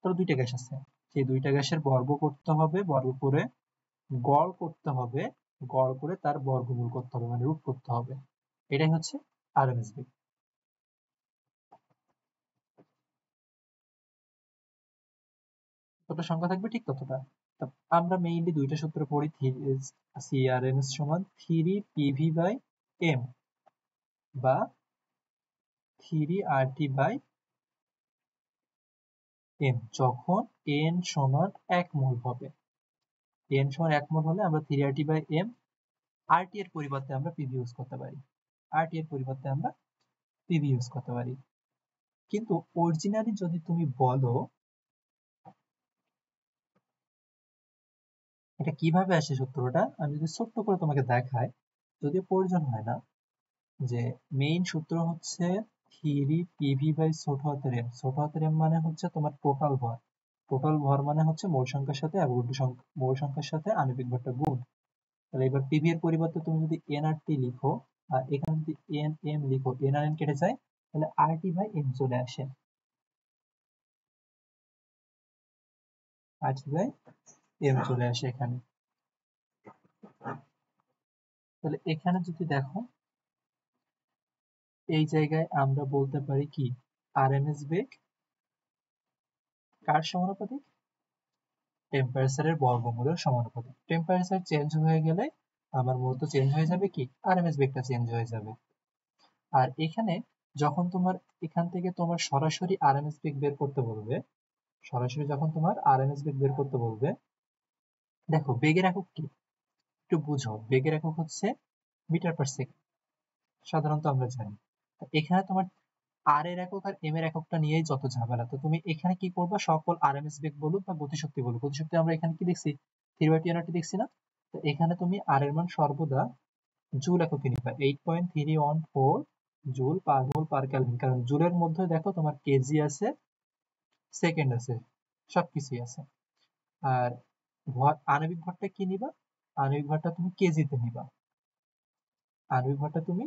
তো দুইটা গ্যাস আছে, সেই দুইটা গ্যাসের বর্গ করতে হবে, বর্গ করে গড় করতে হবে, গড় করে তার বর্গমূল করতে হবে, মানে রুট করতে হবে। এটাই হচ্ছে আরএমএস বেগ। যত সংখ্যা থাকবে ঠিক ততটা। আমরা মেইনলি দুইটা সূত্র পড়ি। সিআরএমএস সমান 3PV/m বা 3RT/m যখন n সমান 1 মোল হবে। n সমান 1 মোল হলে আমরা 3RT/m, RT এর পরিবর্তে আমরা PV ইউজ করতে পারি। RT এর পরিবর্তে আমরা PV ইউজ করতে পারি। কিন্তু অরিজিনালি যদি তুমি বলো এটা কিভাবে আসে সূত্রটা, আমি যদি ছোট্ট করে তোমাকে দেখাই, যদিও প্রয়োজন হয় না, যে মেইন সূত্র হচ্ছে 3PV/m। ছোট হাতের m মানে হচ্ছে তোমার টোটাল ভর। টোটাল ভর মানে হচ্ছে মোল সংখ্যার সাথে মোল সংখ্যার সাথে আণবিক ভরটা গুণ। তাহলে এবার পিভি এর পরিবর্তে তুমি যদি nRT লিখো আর এখানে যদি nm লিখো, n আর n কেটে যায়, তাহলে RT/m চলে আসে। RT/m চলে আসে এখানে। তাহলে এখানে যদি দেখো, এই জায়গায় আমরা বলতে পারি কি আরএমএস বেগ কার সমানুপাতিক? টেম্পারেচারের বর্গমূলের সমানুপাতিক। টেম্পারেচার চেঞ্জ হয়ে গেলে আমার মূলত চেঞ্জ হয়ে যাবে কি? আরএমএস বেগটা চেঞ্জ হয়ে যাবে। আর এখানে যখন তোমার এখান থেকে তোমার সরাসরি আরএমএস বেগ বের করতে বলবে, সরাসরি যখন তোমার আরএমএস বেগ বের করতে বলবে, দেখো বেগের একক কি একটু বুঝো, বেগের একক হচ্ছে মিটার পার সেকেন্ড, সাধারণত আমরা জানি। এখানে তোমার আর এর একক আর এম এর এককটা নিয়েই যত ঝামেলা। তো তুমি এখানে কি করবা, সকল আরএমএস বেগ বলুক বা গতিশক্তি বলুক, গতিশক্তি আমরা এখানে কি দেখছি, 3/10 দেখছি না। তো এখানে তুমি আর এর মান সর্বদা জুল এককে নিবা, 8.314 জুল পার মোল পার কেলভিন, কারণ জুলের মধ্যে দেখো তোমার কেজি আছে, সেকেন্ড আছে, সবকিছুই আছে। আর আণবিক ভরটা কি নিবা, আণবিক ভরটা তুমি কেজিতে নিবা, আণবিক ভরটা তুমি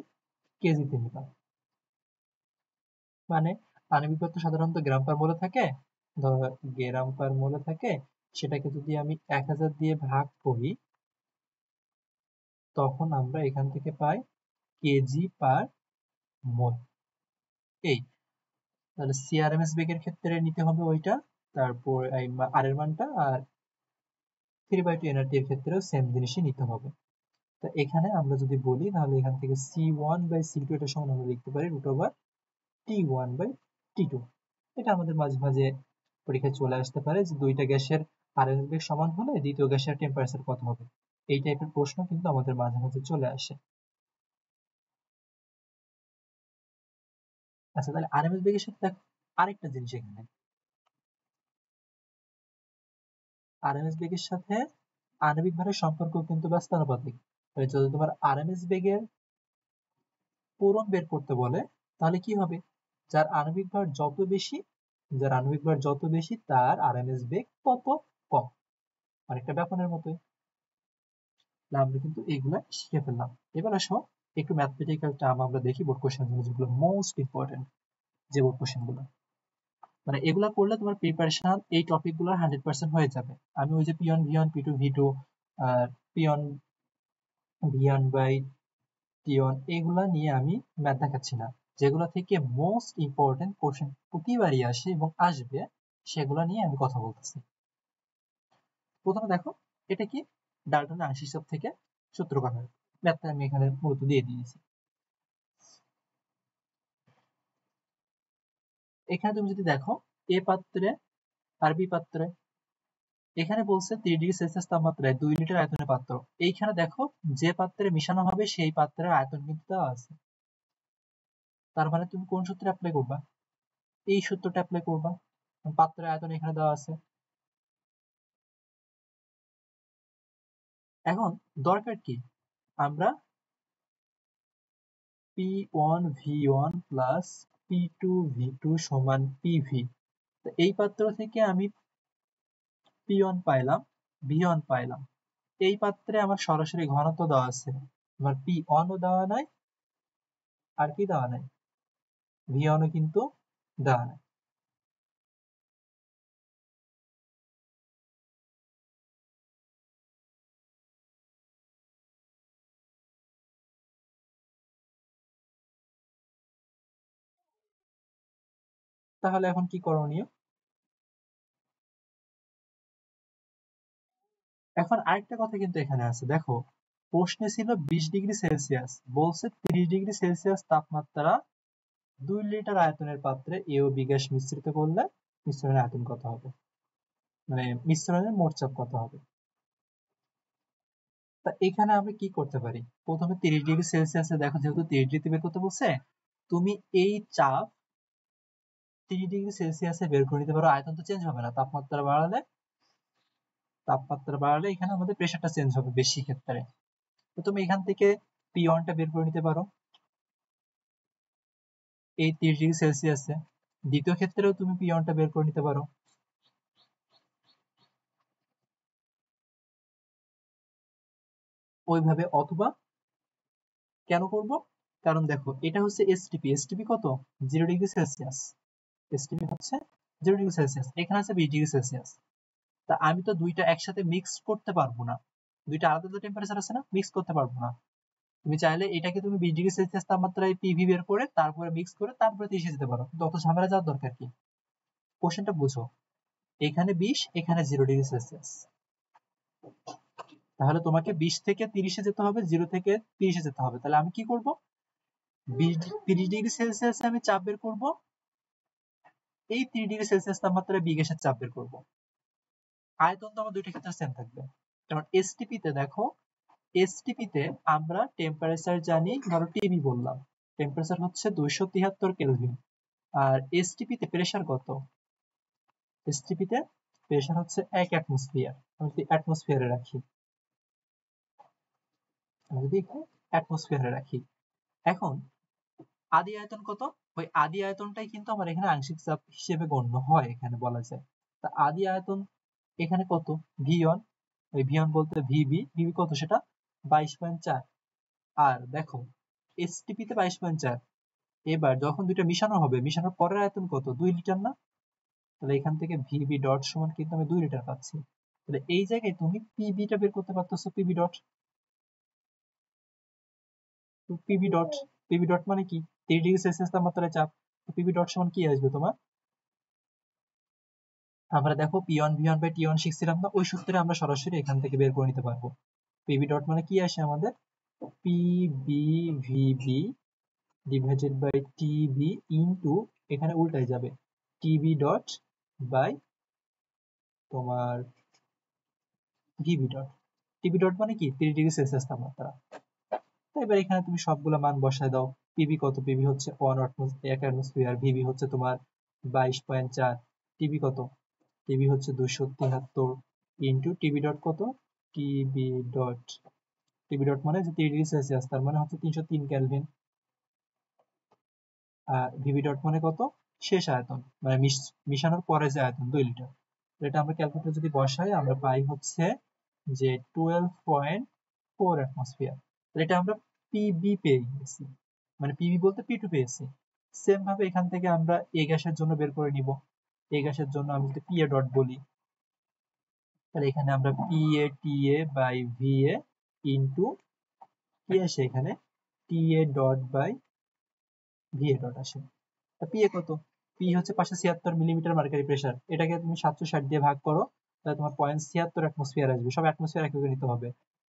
কেজিতে নিবা। মানে আণবিক ভর তো সাধারণত গ্রাম পার মোলে থাকে, ধর গ্রাম পার মোলে থাকে, সেটাকে যদি আমি 1000 দিয়ে ভাগ করি, তখন আমরা এখান থেকে পাই কেজি পার মোল। এই তাহলে সিআরএমএস বেগের ক্ষেত্রে নিতে হবে ওইটা, তারপর আর এর মানটা, আর 3/2 এনআরটি এর ক্ষেত্রেও সেম জিনিসই নিতে হবে। তো এখানে আমরা যদি বলি তাহলে এখান থেকে C1/C2 এটা সমান আমরা লিখতে পারি √T1/T2। এটা আমাদের মাঝে মাঝে পরীক্ষায় চলে আসতে পারে যে দুইটা গ্যাসের আরএমএস বেগ সমান হলে দ্বিতীয় গ্যাসের টেম্পারেচার কত হবে, এই টাইপের প্রশ্ন কিন্তু আমাদের মাঝে মাঝে চলে আসে। আচ্ছা, তাহলে আরএমএস বেগের সাথে আরেকটা জিনিস, এখানে আরএমএস বেগের সাথে আণবিক ভরের সম্পর্ক কিন্তু ব্যস্তানুপাতিক। যদি তোমার আরএমএস বেগের পূরণ বের করতে বলে, তাহলে কি হবে, যার আণবিক ভর যত বেশি, যার আণবিক ভর যত বেশি তার আরএমএস বেগ তত কম, অনেকটা ব্যাপনের মতোই। আমরা কিন্তু এগুলা শিখে ফেললাম। এবার আসো একটু ম্যাথমেটিক্যাল টার্ম আমরা দেখি বোর্ড কোশ্চেন যেগুলো মোস্ট ইম্পর্টেন্ট, যে বোর্ড কোশ্চেন গুলো, মানে এগুলা করলে তোমার প্রিপারেশন এই টপিক গুলো 100% হয়ে যাবে। আমি ওই যে P one V one P two V two আর পিওন ভিওন বাই টিওন এগুলা নিয়ে আমি ম্যাথ দেখাচ্ছি না, যেগুলো থেকে মোস্ট ইম্পর্টেন্ট কোশ্চেন প্রতিবারই আসে এবং আসবে, সেগুলো নিয়ে আমি কথা বলতেছি। প্রথমে দেখো এটা কি, ডাল্টনের আংশিক হিসাব থেকে সূত্র কথা, ম্যাথটা আমি এখানে মূলত দিয়ে দিয়েছি। এখানে তুমি যদি দেখো এ পাত্রে আর বি পাত্রে, এখানে বলছে 30°C তাপমাত্রায় 2 লিটার আয়তনের পাত্র। এইখানে দেখো যে পাত্রে মিশানো হবে সেই পাত্রের আয়তন কিন্তু দেওয়া আছে, তার মানে তুমি কোন সূত্র অ্যাপ্লাই করবা, এই সূত্রটা অ্যাপ্লাই করবা, পাত্রের আয়তন এখানে দেওয়া আছে। এখন দরকার কি, আমরা P1V1 প্লাস P2V2 সমান PV, এই পাত্র থেকে আমি P1 পাইলাম, V1 পাইলাম, এই পাত্রে আমার সরাসরি ঘনত্ব দেওয়া আছে, আমার P1 ও দেওয়া নাই, আর কি দেওয়া নাই, V1 ও কিন্তু দেওয়া নাই। তাহলে এখন কি করণীয়, এখন আরেকটা কথা কিন্তু এখানে আছে, দেখো প্রশ্নে ছিল 20°C, বলছে 30°C তাপমাত্রা 2 লিটার আয়তনের পাত্রে এ ও বি গ্যাস মিশ্রিত করলে মিশ্রণের আয়তন কত হবে, মানে মিশ্রণের মোট চাপ কত হবে। তা এখানে আমরা কি করতে পারি, প্রথমে 30°C দেখো, যেহেতু 30°C বের করতে বলছে, তুমি এই চাপ 30°C বের করে নিতে পারো, আয়তন তো চেঞ্জ হবে না, তাপমাত্রা বাড়ালে এখানে আমাদের প্রেসারটা চেঞ্জ হবে বেশি ক্ষেত্রে। তো তুমি এখান থেকে P1 টা বের করে নিতে পারো এই 30°C, দ্বিতীয় ক্ষেত্রেও তুমি P1 টা বের করে নিতে পারো ওইভাবে, অথবা কেন করব, কারণ দেখো এটা হচ্ছে এসটিপি কত, 0°C, এসটিপি হচ্ছে 0°C, এখানে আছে 20°C। তা আমি তো দুইটা একসাথে মিক্স করতে পারবো না, দুইটা আলাদা আলাদা টেম্পারেচার আছে না, মিক্স করতে পারবো না। তুমি চাইলে এটাকে তুমি 20°C তাপমাত্রায় পিভি বের করে তারপরে মিক্স করে তারপরে 30 যেতে পারো, কিন্তু অত ঝামেলা যাওয়ার দরকার কি, কোশ্চেনটা বুঝো, এখানে 20 এখানে 0°C, তাহলে তোমাকে 20 থেকে 30 যেতে হবে, 0 থেকে 30 যেতে হবে। তাহলে আমি কি করব, 30°C আমি চাপ বের করব, এই 30°C তাপমাত্রায় বি গ্যাসের চাপ বের করব, আয়তন তো আমার দুইটা ক্ষেত্রে সেম থাকবে। কারণ এসটিপি তে দেখো, এসটিপি তে আমরা টেম্পারেচার জানি, ধরো টিবি বললাম, টেম্পারেচার হচ্ছে 273 কেলভিন। আর এসটিপি তে প্রেসার কত? এসটিপি তে প্রেসার হচ্ছে 1 অ্যাটমসফিয়ার। আমি যদি অ্যাটমসফিয়ারে রাখি, এখন আদি আয়তন কত? ওই আদি আয়তনটাই কিন্তু আমার এখানে আংশিক চাপ হিসেবে গণ্য হয়, এখানে বলা যায়। তা আদি আয়তন এখানে কত? V1, ওই V1 বলতে ভিবি কত সেটা? 22.4। আর দেখো এসটিপি তে 22.4। এবার যখন দুইটা মিশানো হবে, মিশানোর পরের আয়তন কত? 2 লিটার না? তাহলে এখান থেকে ভিবি ডট সমান কিন্তু আমি 2 লিটার পাচ্ছি। তাহলে এই জায়গায় তুমি পিবিটা বের করতে পারতেছো, PB dot. PB dot, PB dot মানে কি? 3 ডিগ্রি সেলসিয়াস তাপমাত্রায় চাপ। পিবি ডট সমান কি আসবে তোমার? আমরা দেখো P1 V1 বাই T1 শিখছিলাম না, ওই সূত্রে আমরা সরাসরি এখান থেকে বের করে নিতে পারবো। পিবি ডট মানে কি আসে আমাদের? PB VB divided by TB into, এখানে উল্টায় যাবে, টিবি ডট বাই তোমার ভিবি ডট। টিবি ডট মানে কি? 3 ডিগ্রি সেলসিয়াস তাপমাত্রা। তো এবার এখানে তুমি সবগুলো মান বসায় দাও। পিবি কত? পিবি হচ্ছে 1 অ্যাটমসফিয়ার, ভিবি হচ্ছে তোমার 22.4, টিবি কত? টিবি হচ্ছে 273 ইন্টু টিবি ডট কত? টিবি ডট, টিবি ডট মানে যে 3 ডিগ্রি সেলসিয়াস, তার মানে হচ্ছে 303 কেলভিন। আর ভিবি ডট মানে কত? শেষ আয়তন, মানে মিশানোর পরে যে আয়তন, 2 লিটার। এটা আমরা ক্যালকুলেটর যদি বসাই, আমরা পাই হচ্ছে যে 12.4 অ্যাটমসফিয়ার। এটা আমরা পিবি পেয়ে গেছি, মানে পিবি বলতে পি টু পেয়েছি। সেম ভাবে এখান থেকে আমরা এ গ্যাসের জন্য বের করে নিব। এ গ্যাসের জন্য আমি যদি পি এ ডট বলি, তাহলে এখানে আমরা P A T A by V A into কি আসে এখানে? T A dot by V A dot আসে। পি এ কত? পি হচ্ছে 576 মিলিমিটার মার্কারি প্রেসার। এটাকে তুমি 760 দিয়ে ভাগ করো, তাহলে তোমার 0.76 অ্যাটমসফিয়ার আসবে। সব অ্যাটমসফিয়ার এককে নিতে হবে।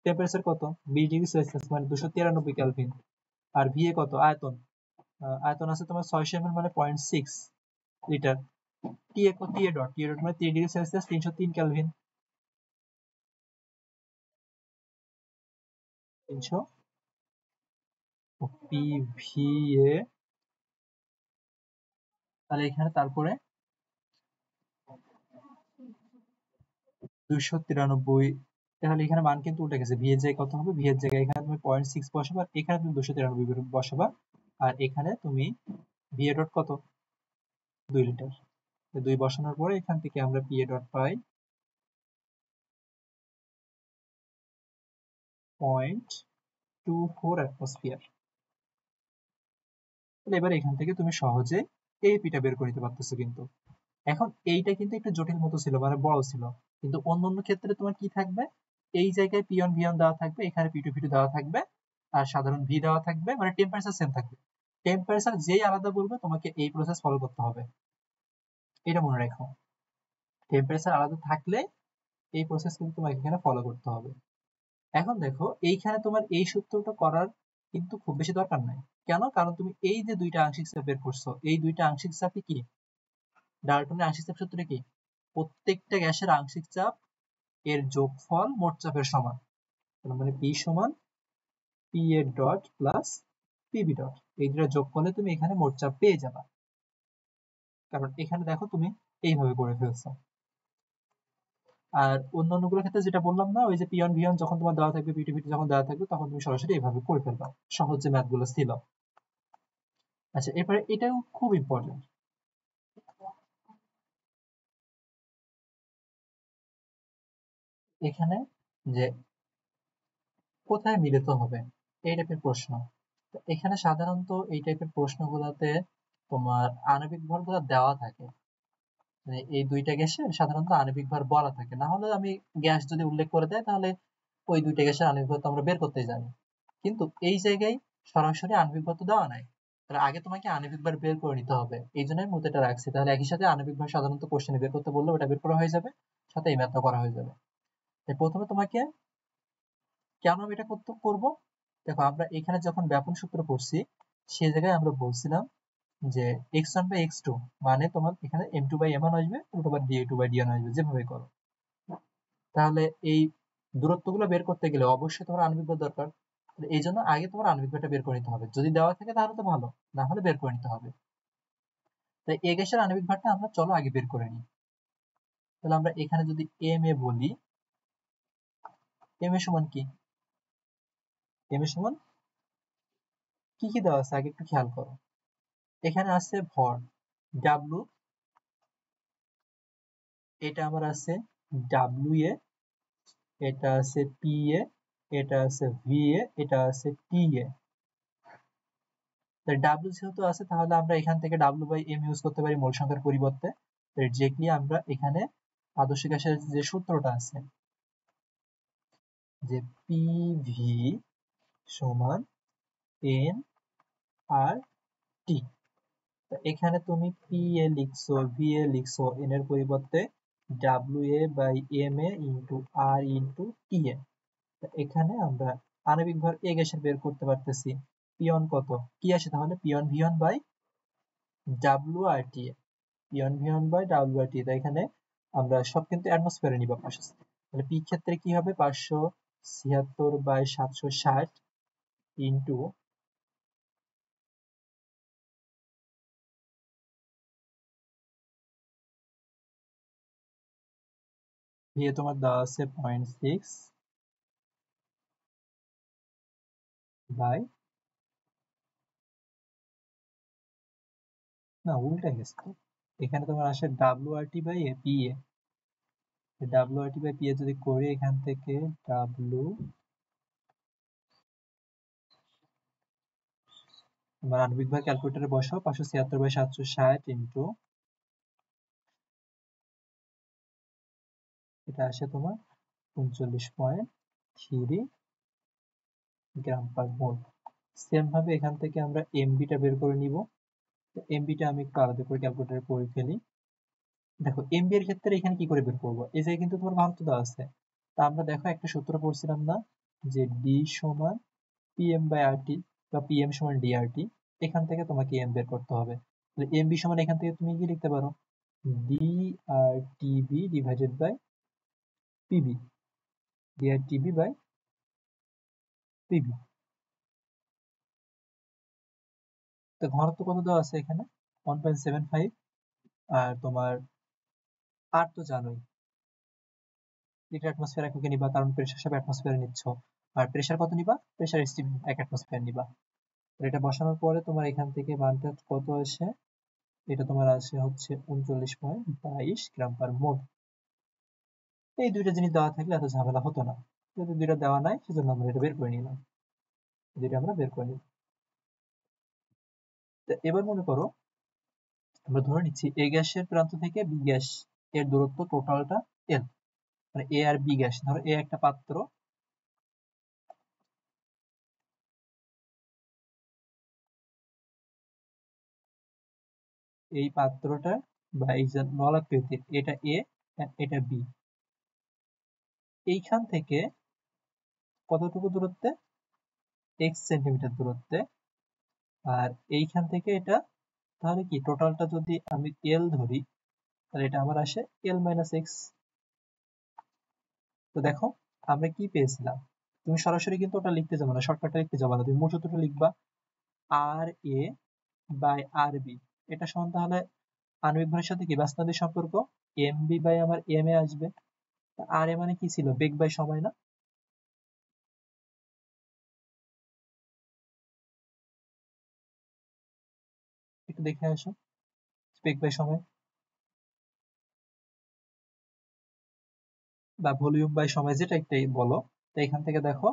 টেম্পারেচার কত? 20 ডিগ্রি সেলসিয়াস, মানে 293 কেলভিন। আর ভি এ কত? আয়তন, আয়তন আছে তোমার 600 ml, মানে 0.6 লিটার। টি এ কত? টি A dot, T A dot মানে 3 degree Celsius, 303 Kelvin. 300 P V A, তাহলে এখানে তারপরে 293, তাহলে এখানে মান কিন্তু উল্টে গেছে। ভি এর জায়গায় কত হবে? ভি এর জায়গায় এখানে তুমি 0.6 বসাবা, এখানে তুমি 293 বসাবা, আর এখানে তুমি ভি এ ডট কত? 2 লিটার। 2 বসানোর পরে এখান থেকে আমরা P A dot pi 0.24 atmosphere. এবার এখান থেকে তুমি সহজে এপিটা বের করে নিতে পারতেছো। কিন্তু এখন এইটা কিন্তু একটু জটিল মতো ছিল, মানে বড় ছিল, কিন্তু অন্যান্য ক্ষেত্রে তোমার কি থাকবে? এই জায়গায় পি1 ভি1 দেওয়া থাকবে, এখানে পি2 ভি2 দেওয়া থাকবে, আর সাধারণ ভি দেওয়া থাকবে, মানে টেম্পারেচার সেম থাকবে। টেম্পারেচার যেই আলাদা বলবে তোমাকে এই প্রসেস ফলো করতে হবে, এটা মনে রাখো। টেম্পারেচার আলাদা থাকলে এই প্রসেস কিন্তু তোমাকে এখানে ফলো করতে হবে। এখন দেখো এইখানে তোমার এই সূত্রটা করার কিন্তু খুব বেশি দরকার নাই। কেন? কারণ তুমি এই যে দুইটা আংশিক চাপ বের করছো, এই দুইটা আংশিক চাপই কি? ডাল্টনের আংশিক চাপ সূত্রে কি? প্রত্যেকটা গ্যাসের আংশিক চাপ এর যোগফল মোট চাপের সমান। মানে পি সমান P A dot plus PB dot, এই দুটো যোগ করলে তুমি এখানে মোট চাপ পেয়ে যাবা। কারণ এখানে দেখো তুমি এইভাবে করে ফেলছো। আর অন্যান্য গুলোর ক্ষেত্রে যেটা বললাম না, ওই যে পি ওয়ান ভি ওয়ান যখন তোমার দেওয়া থাকবে, পি টু ভি টু যখন দেওয়া থাকবে, তখন তুমি সরাসরি এইভাবে করে ফেলবা। সহজ যে ম্যাথ গুলো ছিল। আচ্ছা, এরপরে এটাও খুব ইম্পর্টেন্ট। এখানে যে কোথায় মিলিত হবে, এই টাইপের প্রশ্ন। এখানে সাধারণত এই টাইপের প্রশ্নগুলোতে তোমার আণবিক ভরগুলো দেওয়া থাকে, মানে এই দুইটা গ্যাসের সাধারণত আণবিক ভর বলা থাকে। না হলে আমি গ্যাস যদি উল্লেখ করে দেয়, তাহলে ওই দুইটা গ্যাসের আণবিক ভর তো আমরা বের করতে জানি। কিন্তু এই জায়গায় সরাসরি আণবিক ভর তো দেওয়া নাই, তাহলে আগে তোমাকে আণবিক ভর বের করে নিতে হবে। এই জন্য আমি এটা রাখছি। তাহলে একই সাথে আণবিক ভর সাধারণত কোশ্চেনে বের করতে বললে ওটা বের করা হয়ে যাবে, সাথে এই ম্যাথটা করা হয়ে যাবে। প্রথমে তোমাকে কেন আমি এটা করবো? দেখো আমরা এখানে যখন ব্যাপন সূত্র পড়ছি, সেই জায়গায় আমরা বলছিলাম যে x1 বাই x2 মানে তোমার এখানে m2 বাই m1 আসবে, root over da2 by dn আসবে, যেভাবে করো। তাহলে এই দূরত্বগুলো বের করতে গেলে অবশ্যই তোমার আণবিক ভর দরকার। এই জন্য আগে তোমার আণবিক ভরটা বের করে নিতে হবে, যদি দেওয়া থাকে তাহলে তো ভালো, না হলে বের করে নিতে হবে। তাই এ গ্যাসের আণবিক ভরটা আমরা চলো আগে বের করে নিই। তাহলে আমরা এখানে যদি এম এ বলি, এম এ সমান কি, এম এ সমান কি কি দেওয়া আছে আগে একটু খেয়াল করো। এখানে আছে ভর ডাব্লু, এটা আমার আছে ডাব্লু এ, এটা আছে পি এ, এটা আছে ভি এ, এটা আছে টি এ। ডাব্লু যেহেতু আছে তাহলে আমরা এখান থেকে ডাব্লু বাই এম ইউজ করতে পারি মোল সংখ্যার পরিবর্তে। এক্স্যাক্টলি আমরা এখানে আদর্শ গ্যাসের যে সূত্রটা আছে যে পি ভি সমান এন আর টি, এখানে তুমি পি এ লিখছো, ভি এ লিখছো, এন এর পরিবর্তে W A by M A into R into T A. এখানে আমরা আণবিক ভর এ গ্যাসের বের করতে পারতেছি পিওন কত কি আসে, তাহলে P one V one by W R T A, P one V one by W R T. তাই এখানে আমরা সব কিন্তু অ্যাটমসফিয়ারে নিব পাশে, তাহলে পি ক্ষেত্রে কি হবে 576 বাই 760 ইন্টু দিয়ে তোমার দেওয়া আছে 0.6 বাই, না উল্টে গেছে তো, এখানে তোমার আসে WRT by P A, WRT by P A যদি করি এখান থেকে ডাব্লিউ, তোমার আণবিক ভার ক্যালকুলেটরে বসাও 576 বাই 760 ইন্টু, এটা আসে তোমার 39.3 গ্রাম পার মোল। সেম ভাবে এখান থেকে আমরা এমবিটা বের করে নিব, এমবিটা আমি একটু আলাদা করে ক্যালকুলেটরে করে ফেলি। দেখো এমবি এর ক্ষেত্রে এখানে কি করে বের করবো, এই জায়গায় কিন্তু তোমার ঘনত্ব দেওয়া আছে, তা আমরা দেখো একটা সূত্র পড়ছিলাম না যে ডি সমান পিএম বাই আরটি বা পিএম সমান ডিআরটি, এখান থেকে তোমাকে এম বের করতে হবে। তাহলে এমবি সমান এখান থেকে তুমি কি লিখতে পারো DRTB divided by PB, DRTB by PB. তো ঘনত্ব কত দেওয়া আছে এখানে 1.75, আর তোমার আর তো জানোই লিটার অ্যাটমসফিয়ার এককে নিবা, কারণ প্রেসার সব অ্যাটমসফিয়ারে নিচ্ছ, আর প্রেসার কত নিবা, প্রেসার এসটিপি 1 অ্যাটমসফিয়ার নিবা। এটা বসানোর পরে তোমার এখান থেকে মানটা কত আসে, এটা তোমার আসে হচ্ছে 39.22 গ্রাম পার মোল। এই দুইটা জিনিস দেওয়া থাকলে এত ঝামেলা হতো না, যেহেতু দুইটা দেওয়া নাই সেজন্য আমরা এটা বের করে নিলাম, দুইটা আমরা বের করে নিব। এবার মনে করো আমরা ধরে নিচ্ছি এ গ্যাসের প্রান্ত থেকে বি গ্যাস এর দূরত্ব টোটালটা এল, মানে এ আর বি গ্যাস, ধরো এ একটা পাত্র, এই পাত্রটা বা এই যে নলাকৃতির এটা এ, এটা বি, এইখান থেকে কতটুকু দূরত্বে এক্স সেন্টিমিটার দূরত্বে, আর এইখান থেকে এটা, তাহলে কি টোটালটা যদি আমি এল ধরি তাহলে এটা আমার আসে এল মাইনাস এক্স। তো দেখো আমরা কি পেয়েছিলাম, তুমি সরাসরি কিন্তু ওটা লিখতে যাবে না, শর্টকাটটা লিখতে যাবে না, তুমি মূল সূত্রটা লিখবা আর এ বাই আর বি, এটা সমান তাহলে আণবিক ভরের সাথে কি ব্যস্তাদের সম্পর্ক, এম বি বাই আমার এম এ আসবে, আর এ মানে কি ছিল বেগ বাই সময় না, একটু দেখে আসো বেগ বাই সময় বা ভলিউম বাই সময় যেটা একটাই বলো। তো এখান থেকে দেখো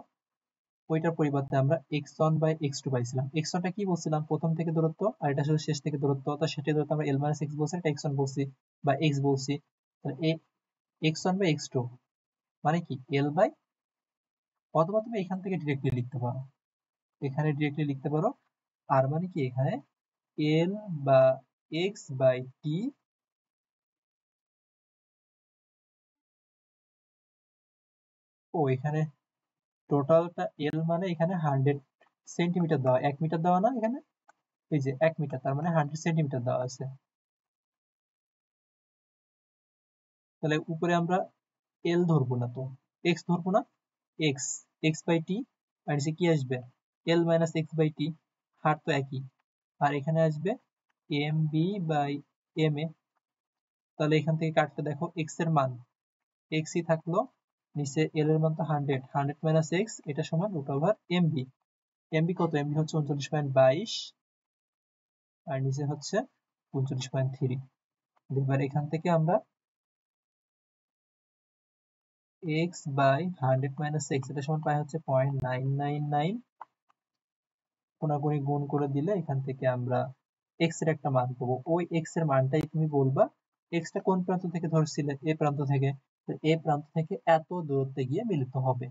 ওইটার পরিবর্তে আমরা x1 বাই x2 পাইছিলাম, x1 টা কি বলছিলাম প্রথম থেকে দূরত্ব, আর এটা শুধু শেষ থেকে দূরত্ব, তো সেটা দূরত্ব আমরা l মাইনাস x বলছি, এটা x1 বলছি বা x বলছি। তাহলে x1 বাই x2 মানে কি l বাই, অথবা তুমি এখান থেকে ডিরেক্টলি লিখতে পারো, এখানে ডিরেক্টলি লিখতে পারো আর মানে কি এখানে l বা x বাই t, ও এখানে টোটালটা l মানে এখানে 100 সেন্টিমিটার দেওয়া, 1 মিটার দেওয়া না এখানে, এই যে 1 মিটার তার মানে 100 সেন্টিমিটার দেওয়া আছে। তাহলে উপরে আমরা এল ধরবো না তো, এক্স ধরবো না, এক্স এক্স বাই টি, আর নিচে কি আসবে L minus x by T, হার তো একই, আর এখানে আসবে এম বি বাই এম এ। তাহলে এখান থেকে কাটলে দেখো এক্স এর মান এক্সই থাকলো, নিচে এল এর মান তো 100, 100 মাইনাস এক্স এটা সমান root over M B. M B কত, এম বি হচ্ছে 39.22, আর নিচে হচ্ছে 39.3। এবার এখান থেকে আমরা এক্স বাই 100 মাইনাস এক্স এটা সমান পাই হচ্ছে 0.999, কোনাকুনি গুণ করে দিলে এখান থেকে আমরা এক্স এর একটা মান পাবো। ওই এক্স এর মানটাই তুমি বলবা এক্স টা কোন প্রান্ত থেকে ধরছিলে, এ প্রান্ত থেকে, তো এ প্রান্ত থেকে এত দূরত্বে গিয়ে মিলিত হবে।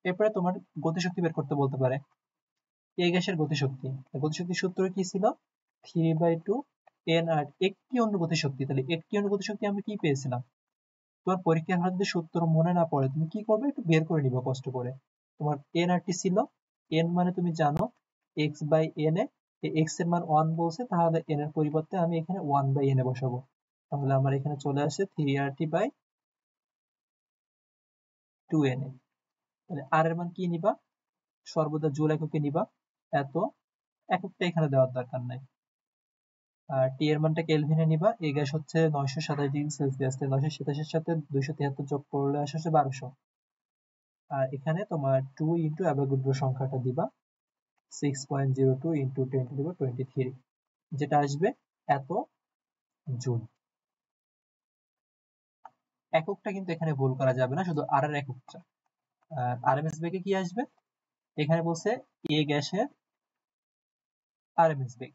এরপরে তোমার গতিশক্তি বের করতে বলতে পারে। এ গ্যাসের গতিশক্তি, গতিশক্তির সূত্র কি ছিল, 3/2 n আর একটি অণুর গতিশক্তি। তাহলে একটি অণুর গতিশক্তি আমরা কি পেয়েছিলাম, তোমার পরীক্ষার হলে যদি সূত্র মনে না পড়ে তুমি কি করবে, একটু বের করে নিবা কষ্ট করে। তোমার এন আর টি ছিল, এন মানে তুমি জানো X by N A, X এর মান 1 বলছে, তাহলে এন এর পরিবর্তে আমি এখানে 1 বাই এন এ বসাবো। তাহলে আমার এখানে চলে আসে 3RT বাই 2 এন এ। তাহলে আর এর মান কি নিবা, সর্বদা জুল এককে নিবা, এত এককটা এখানে দেওয়ার দরকার নাই। আর টি এর মানটা কেলভিনে নিবা, এই গ্যাস হচ্ছে 927 ডিগ্রি সেলসিয়াস, 927 সাথে 273 যোগ করলে আসে 1200। আর এখানে তোমার 2 ইন্টু অ্যাভোগাড্রো সংখ্যাটা দিবা, 6.02 ইন্টু 10 টু দি পাওয়ার 23, যেটা আসবে এত জুল। এককটা কিন্তু এখানে ভুল করা যাবে না, শুধু আর এর এককটা। আর আরএমএস বেগে কি আসবে, এখানে বলছে এ গ্যাসের আরএমএস বেগ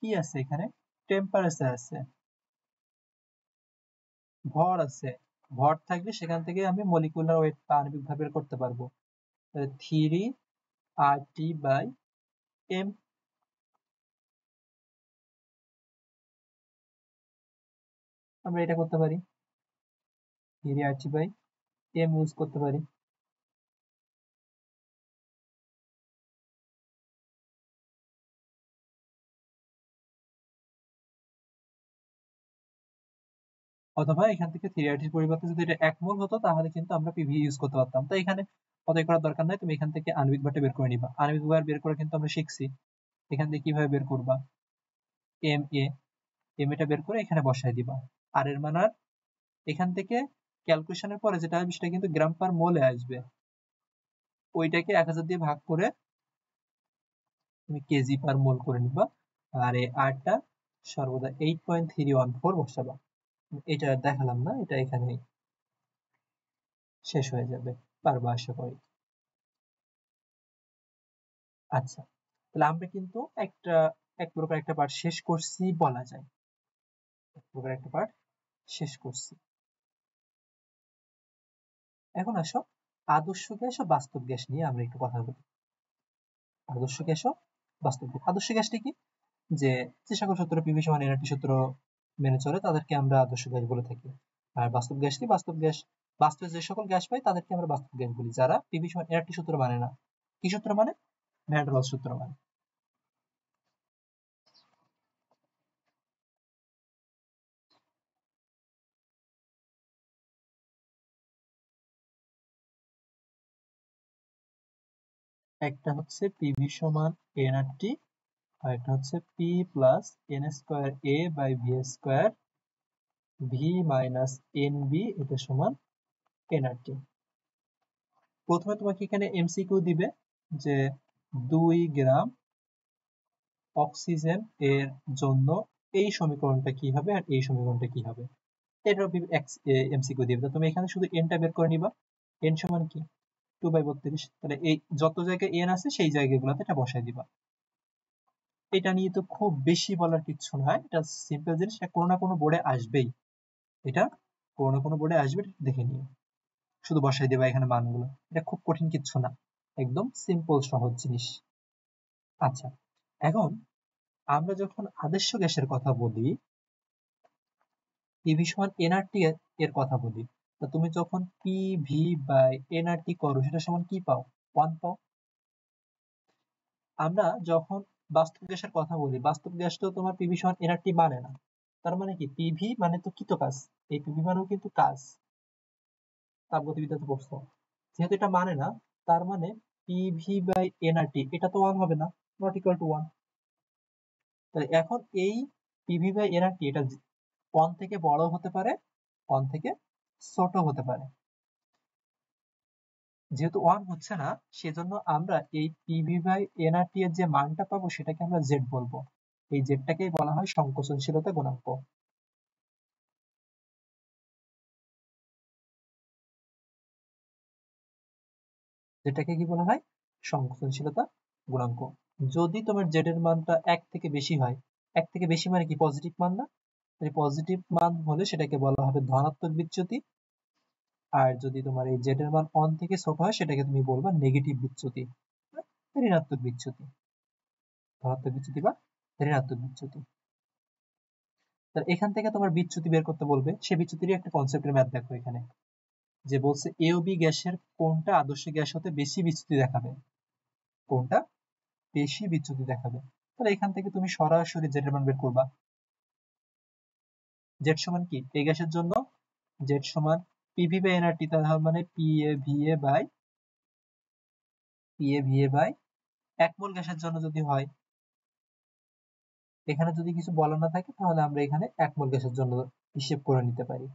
কি আছে, এখানে টেম্পারেচার আছে, ভর আছে, ভর থাকলে সেখান থেকে আমি মলিকুলার ওয়েট বা আণবিক ভর বের করতে পারবো। 3RT বাই এম, আমরা এটা করতে পারি, 3RT বাই এম ইউজ করতে পারি। অথবা এখান থেকে 3RT এর পরিবর্তে যদি এটা 1 মোল হতো তাহলে কিন্তু আমরা পিভি ইউজ করতে পারতাম। তো এখানে অতই করার দরকার নাই, তুমি এখান থেকে আণবিক ভরটা বের করে নিবা। আণবিক ভর বের করা কিন্তু আমরা শিখছি, এখান থেকে কিভাবে বের করবা, এম এ, এম এটা বের করে এখানে বসায় দিবা। আর এর মান আর এখান থেকে ক্যালকুলেশনের পরে যেটা আসবে সেটা কিন্তু গ্রাম পার মোলে আসবে, ওইটাকে 1000 দিয়ে ভাগ করে তুমি কেজি পার মোল করে নিবা। আর এই আরটা সর্বদা 8.314 বসাবা। এটা দেখালাম না, এটা এখানে শেষ হয়ে যাবে, পারবা আশা করি। আচ্ছা, তাহলে আমরা কিন্তু এক প্রকার একটা পার্ট শেষ করছি বলা যায়, এক প্রকার একটা পার্ট শেষ করছি। এখন আসো আদর্শ গ্যাস ও বাস্তব গ্যাস নিয়ে আমরা একটু কথা বলি। আদর্শ গ্যাস ও বাস্তব গ্যাস, আদর্শ গ্যাসটা কি, যে যে সকল সূত্র পিভি সমান এনআরটি সূত্র মেনে চলে তাদেরকে আমরা আদর্শ গ্যাস বলে থাকি। আর বাস্তব গ্যাস কি, বাস্তব গ্যাস বাস্তবে যে সকল গ্যাস পাই তাদেরকে আমরা বাস্তব গ্যাস বলি, যারা পিভি সমান এনআরটি সূত্র মানে না। কি সূত্র মানে, ভ্যান ডার ওয়ালস সূত্র মানে। একটা হচ্ছে পিভি সমান এনআরটি, আর একটা হচ্ছে P plus N square A by V square V minus N B এটা সমান এনআরটি। প্রথমে তোমাকে এখানে এমসিকিউ দিবে যে 2 গ্রাম অক্সিজেন এর জন্য এই সমীকরণটা কি হবে আর এই সমীকরণটা কি হবে, এটা এমসিকিউ দিবে। তো তুমি এখানে শুধু এনটা বের করে নিবা, এন সমান কি 2/32, তাহলে এই যত জায়গায় এন আছে সেই জায়গাগুলোতে এটা বসাই দিবা। এটা নিয়ে তো খুব বেশি বলার কিছু নয়, এটা সিম্পল জিনিস, এটা কোনো না কোনো বোর্ডে আসবেই, এটা কোনো না কোনো বোর্ডে আসবে, দেখে নিও। শুধু বসাই দেবা এখানে মানগুলো, এটা খুব কঠিন কিছু না, একদম সিম্পল সহজ জিনিস। আচ্ছা, এখন আমরা যখন আদর্শ গ্যাসের কথা বলি, পিভি সমান এনআরটি এর কথা বলি, তো তুমি যখন পিভি বাই এনআরটি করো সেটা সমান কি পাও, 1 পাও। আমরা যখন বাস্তব গ্যাসের কথা বলি, বাস্তব গ্যাস তো তোমার পিভি সমান এনআরটি মানে না। তার মানে কি, পিভি মানে তো কৃত কাজ, এই পিভি মানেও কিন্তু কাজ, তাপগতিবিদ্যাতে পড়ছো, যেহেতু এটা মানে না, তার মানে পিভি বাই এনআরটি এটা তো 1 হবে না, নট ইকুয়াল টু 1। তাহলে এখন এই পিভি বাই এনআরটি এটা 1 থেকে বড় হতে পারে, 1 থেকে ছোট হতে পারে। যেহেতু 1 হচ্ছে না, সেজন্য আমরা এই পিভি বাই এনআরটি এর যে মানটা পাবো সেটাকে আমরা জেড বলবো। এই জেডটাকেই বলা হয় সংকোচনশীলতা গুণাঙ্ক। যেটাকে কি বলা হয়? সংকোচনশীলতা গুণাঙ্ক। যদি তোমার জেড এর মানটা 1 থেকে বেশি হয়, 1 থেকে বেশি মানে কি পজিটিভ মান না? তাই পজিটিভ মান হলে সেটাকে বলা হবে ধনাত্মক বিচ্যুতি। আর যদি তোমার এই জেড এর মান 1 থেকে ছোট হয় সেটাকে তুমি বলবা নেগেটিভ বিচ্যুতি, ঋণাত্মক বিচ্যুতি, ধনাত্মক বিচ্যুতি বা ঋণাত্মক বিচ্যুতি। তাহলে এখান থেকে তোমার বিচ্যুতি বের করতে বলবে, সে বিচ্যুতিরই একটা কনসেপ্টের ম্যাথ দেখো এখানে, যে বলছে এ ও বি গ্যাসের কোনটা আদর্শ গ্যাস হতে বেশি বিচ্যুতি দেখাবে, কোনটা বেশি বিচ্যুতি দেখাবে। তাহলে এখান থেকে তুমি সরাসরি জেড এর মান বের করবা। জেড সমান কি এই গ্যাসের জন্য? জেড সমান পিভি বাই এনআরটি, তার মানে পিএ ভিএ বাই 1 মোল গ্যাসের জন্য যদি হয়, এখানে যদি কিছু বলা না থাকে তাহলে আমরা এখানে 1 মোল গ্যাসের জন্য হিসেব করে নিতে পারি।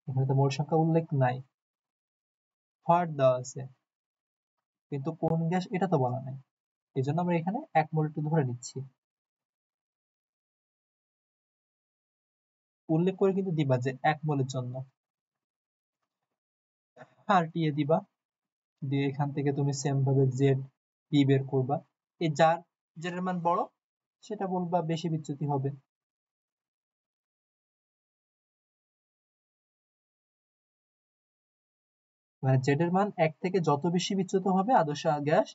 এখানে তো মোল সংখ্যা উল্লেখ নাই, হট দেওয়া আছে, কিন্তু কোন গ্যাস এটা তো বলা নাই, এই জন্য আমরা এখানে 1 মোল একটু ধরে নিচ্ছি। উল্লেখ করে কিন্তু দিবা যে 1 মোলের জন্য, আর টিএ দিবা, দিয়ে এখান থেকে তুমি সেম ভাবে জেড পি বের করবা। এই যার জেড এর মান বড় সেটা বলবা বেশি বিচ্যুতি হবে। মানে জেড এর মান 1 থেকে যত বেশি বিচ্যুত হবে আদর্শ গ্যাস,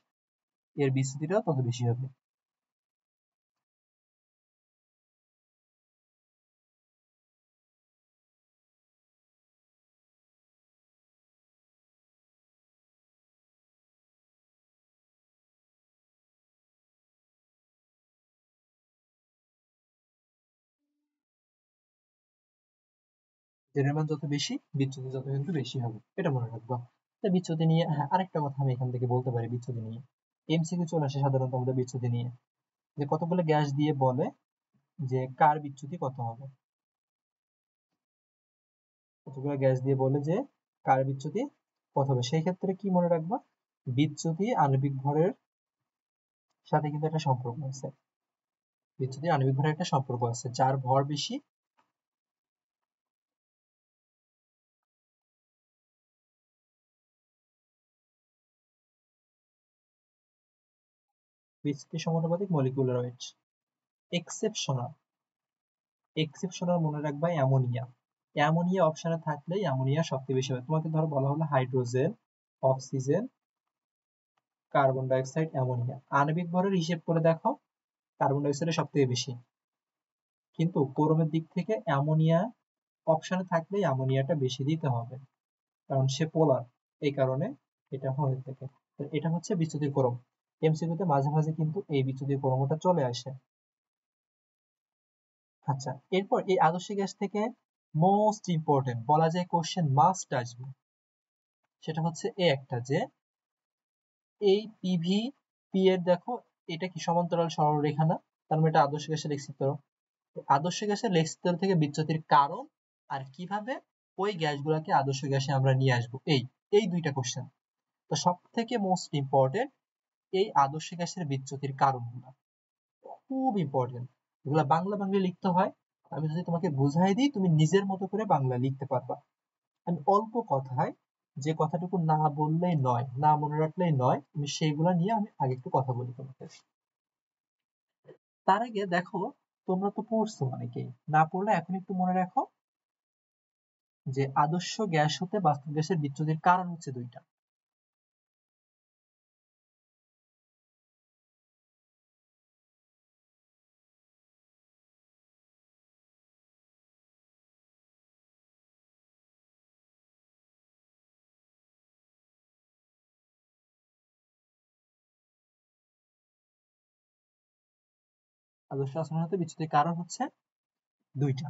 এর বিচ্যুতিটাও তত বেশি হবে। জেড এর মান যত বেশি বিচ্যুতি তত কিন্তু বেশি হবে, এটা মনে রাখবা। তা বিচ্যুতি নিয়ে, হ্যাঁ আরেকটা কথা আমি এখান থেকে বলতে পারি বিচ্যুতি নিয়ে, এমসিকিউ চলে আসে সাধারণত আমাদের বিচ্যুতি নিয়ে, যে কতগুলো গ্যাস দিয়ে বলে যে কার বিচ্যুতি কত হবে, কতগুলো গ্যাস দিয়ে বলে যে কার বিচ্যুতি কত হবে। সেই ক্ষেত্রে কি মনে রাখবা, বিচ্যুতি আণবিক ভরের সাথে কিন্তু একটা সম্পর্ক আছে, বিচ্যুতি আণবিক ভরের একটা সম্পর্ক আছে, যার ভর বেশি বিচ্যুতি সমানুপাতিক মলিকুলার ওয়েট। এক্সেপশনাল, এক্সেপশনাল মনে রাখবা অ্যামোনিয়া, অ্যামোনিয়া অপশনে থাকলে অ্যামোনিয়া সবচেয়ে বেশি হবে। তোমাকে ধরো বলা হলো hydrogen, oxygen, carbon die oxide, ammonia, আণবিক ভরের হিসেব করে দেখো কার্বন ডাই অক্সাইডের সব থেকে বেশি, কিন্তু ক্রমের দিক থেকে অ্যামোনিয়া অপশনে থাকলে অ্যামোনিয়াটা বেশি দিতে হবে, কারণ সে পোলার, এই কারণে এটা হয়ে থাকে। এটা হচ্ছে বিচ্যুতির ক্রম। এমসিকিউতে মাঝে মাঝে কিন্তু এই বিচ্যুতির ক্রমটা চলে আসে। আচ্ছা, এরপর এই আদর্শ গ্যাস থেকে মোস্ট ইম্পর্টেন্ট বলা যায় কোশ্চেন মাস্ট আসবে, সেটা হচ্ছে এই একটা, যে এই পিভি পি এর দেখো এটা কি সমান্তরাল সরলরেখা না, তার মানে এটা আদর্শ গ্যাসের লেখ চিত্র। আদর্শ গ্যাসের লেখ চিত্র থেকে বিচ্যুতির কারণ আর কিভাবে ওই গ্যাসগুলোকে আদর্শ গ্যাসে আমরা নিয়ে আসবো, এই এই দুইটা কোশ্চেন। তো সব থেকে মোস্ট ইম্পর্টেন্ট এই আদর্শ গ্যাসের বিচ্যুতির কারণগুলো খুব ইম্পর্টেন্ট, এগুলা বাংলা বাংলা লিখতে হয়। আমি যদি তোমাকে বুঝাই দিই তুমি নিজের মতো করে বাংলা লিখতে পারবা। আমি অল্প কথায়, যে কথাটুকু না বললেই নয়, না মনে রাখলেই নয়, আমি সেইগুলা নিয়ে আমি আগে একটু কথা বলি তোমাকে। তার আগে দেখো, তোমরা তো পড়ছো অনেকেই, না পড়লে এখন একটু মনে রাখো যে আদর্শ গ্যাস হতে বাস্তব গ্যাসের বিচ্যুতির কারণ হচ্ছে দুইটা। আদর্শ আচরণ হতে বিচ্যুতির কারণ হচ্ছে দুইটা।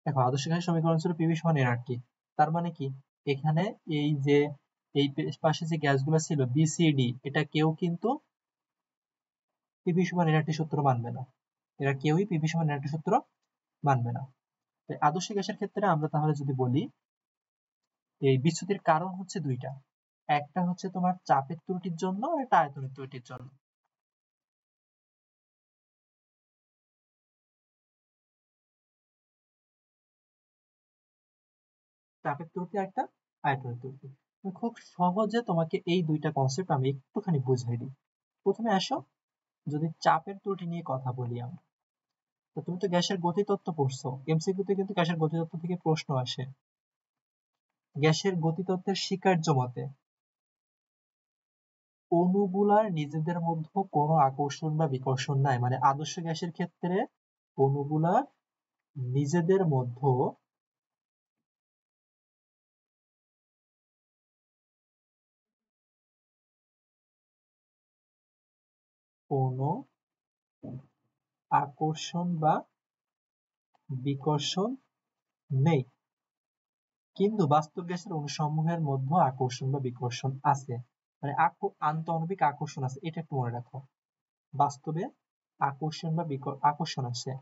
দেখো আদর্শ গ্যাসের সমীকরণ ছিল পিভি সমান এনআরটি, তার মানে কি এখানে এই যে এই পাশে যে গ্যাসগুলো ছিল বি সি ডি, এটা কেউ কিন্তু পিভি সমান এনআরটি সূত্র মানবে না, এরা কেউই পিভি সমান এনআরটি সূত্র মানবে না। আদর্শ গ্যাসের ক্ষেত্রে আমরা তাহলে যদি বলি এই বিচ্যুতির কারণ হচ্ছে দুইটা, একটা হচ্ছে তোমার চাপের ত্রুটির জন্য, একটা আয়তনের ত্রুটির জন্য। চাপের ত্রুটি একটা আয়তনের ত্রুটি। খুব সহজে তোমাকে এই দুইটা কনসেপ্ট আমি একটুখানি বুঝাই দিই। প্রথমে আসো যদি চাপের ত্রুটি নিয়ে কথা বলি আমরা, তো তুমি তো গ্যাসের গতিতত্ত্ব পড়ছো, এমসিকিউতে কিন্তু গ্যাসের গতিতত্ত্ব থেকে প্রশ্ন আসে। গ্যাসের গতিতত্ত্বের স্বীকার্য মতে অণুগুলার নিজেদের মধ্যে কোনো আকর্ষণ বা বিকর্ষণ নাই, মানে আদর্শ গ্যাসের ক্ষেত্রে অণুগুলা নিজেদের মধ্যে কোনো আকর্ষণ বা বিকর্ষণ নেই, কিন্তু বাস্তব গ্যাসের অণুসমূহের মধ্যে আকর্ষণ বা বিকর্ষণ আছে, মানে আন্তঃআণবিক আকর্ষণ আছে, এটা একটু মনে রাখো। বাস্তবে আকর্ষণ বা আকর্ষণ আছে,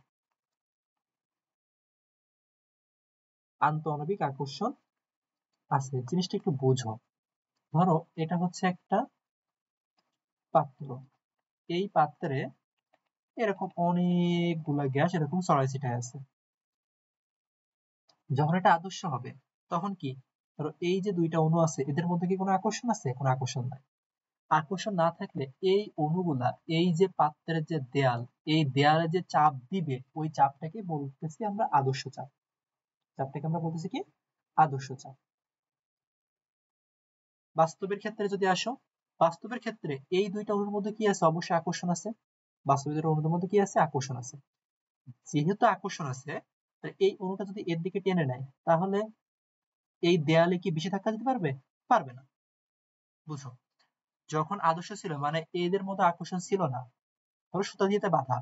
আন্তঃআণবিক আকর্ষণ আছে, জিনিসটা একটু বুঝো। ধরো এটা হচ্ছে একটা পাত্র, এই পাত্রে এরকম অনেকগুলা গ্যাস এরকম ছড়াই ছিটায় আছে। যখন এটা আদর্শ হবে তখন কি, ধরো এই যে দুইটা অণু আছে এদের মধ্যে কি কোনো আকর্ষণ আছে? কোনো আকর্ষণ নাই। আকর্ষণ না থাকলে এই অণুগুলা এই যে পাত্রের যে দেয়াল, এই দেয়ালে যে চাপ দিবে ওই চাপটাকে বলতেছি আমরা আদর্শ চাপ। চাপটাকে আমরা বলতেছি কি? আদর্শ চাপ। বাস্তবের ক্ষেত্রে যদি আসো, বাস্তবের ক্ষেত্রে এই দুইটা অণুর মধ্যে কি আছে? অবশ্যই আকর্ষণ আছে। বাস্তবের দুইটা অণুর মধ্যে কি আছে? আকর্ষণ আছে। যেহেতু আকর্ষণ আছে, এই অণুটা যদি এর দিকে টেনে নেয় তাহলে এই দেয়ালে কি বেশি ধাক্কা দিতে পারবে? পারবে না। বুঝো, যখন আদর্শ ছিল মানে এদের মধ্যে আকর্ষণ ছিল না, ধরো সুতা দিয়ে বাঁধা,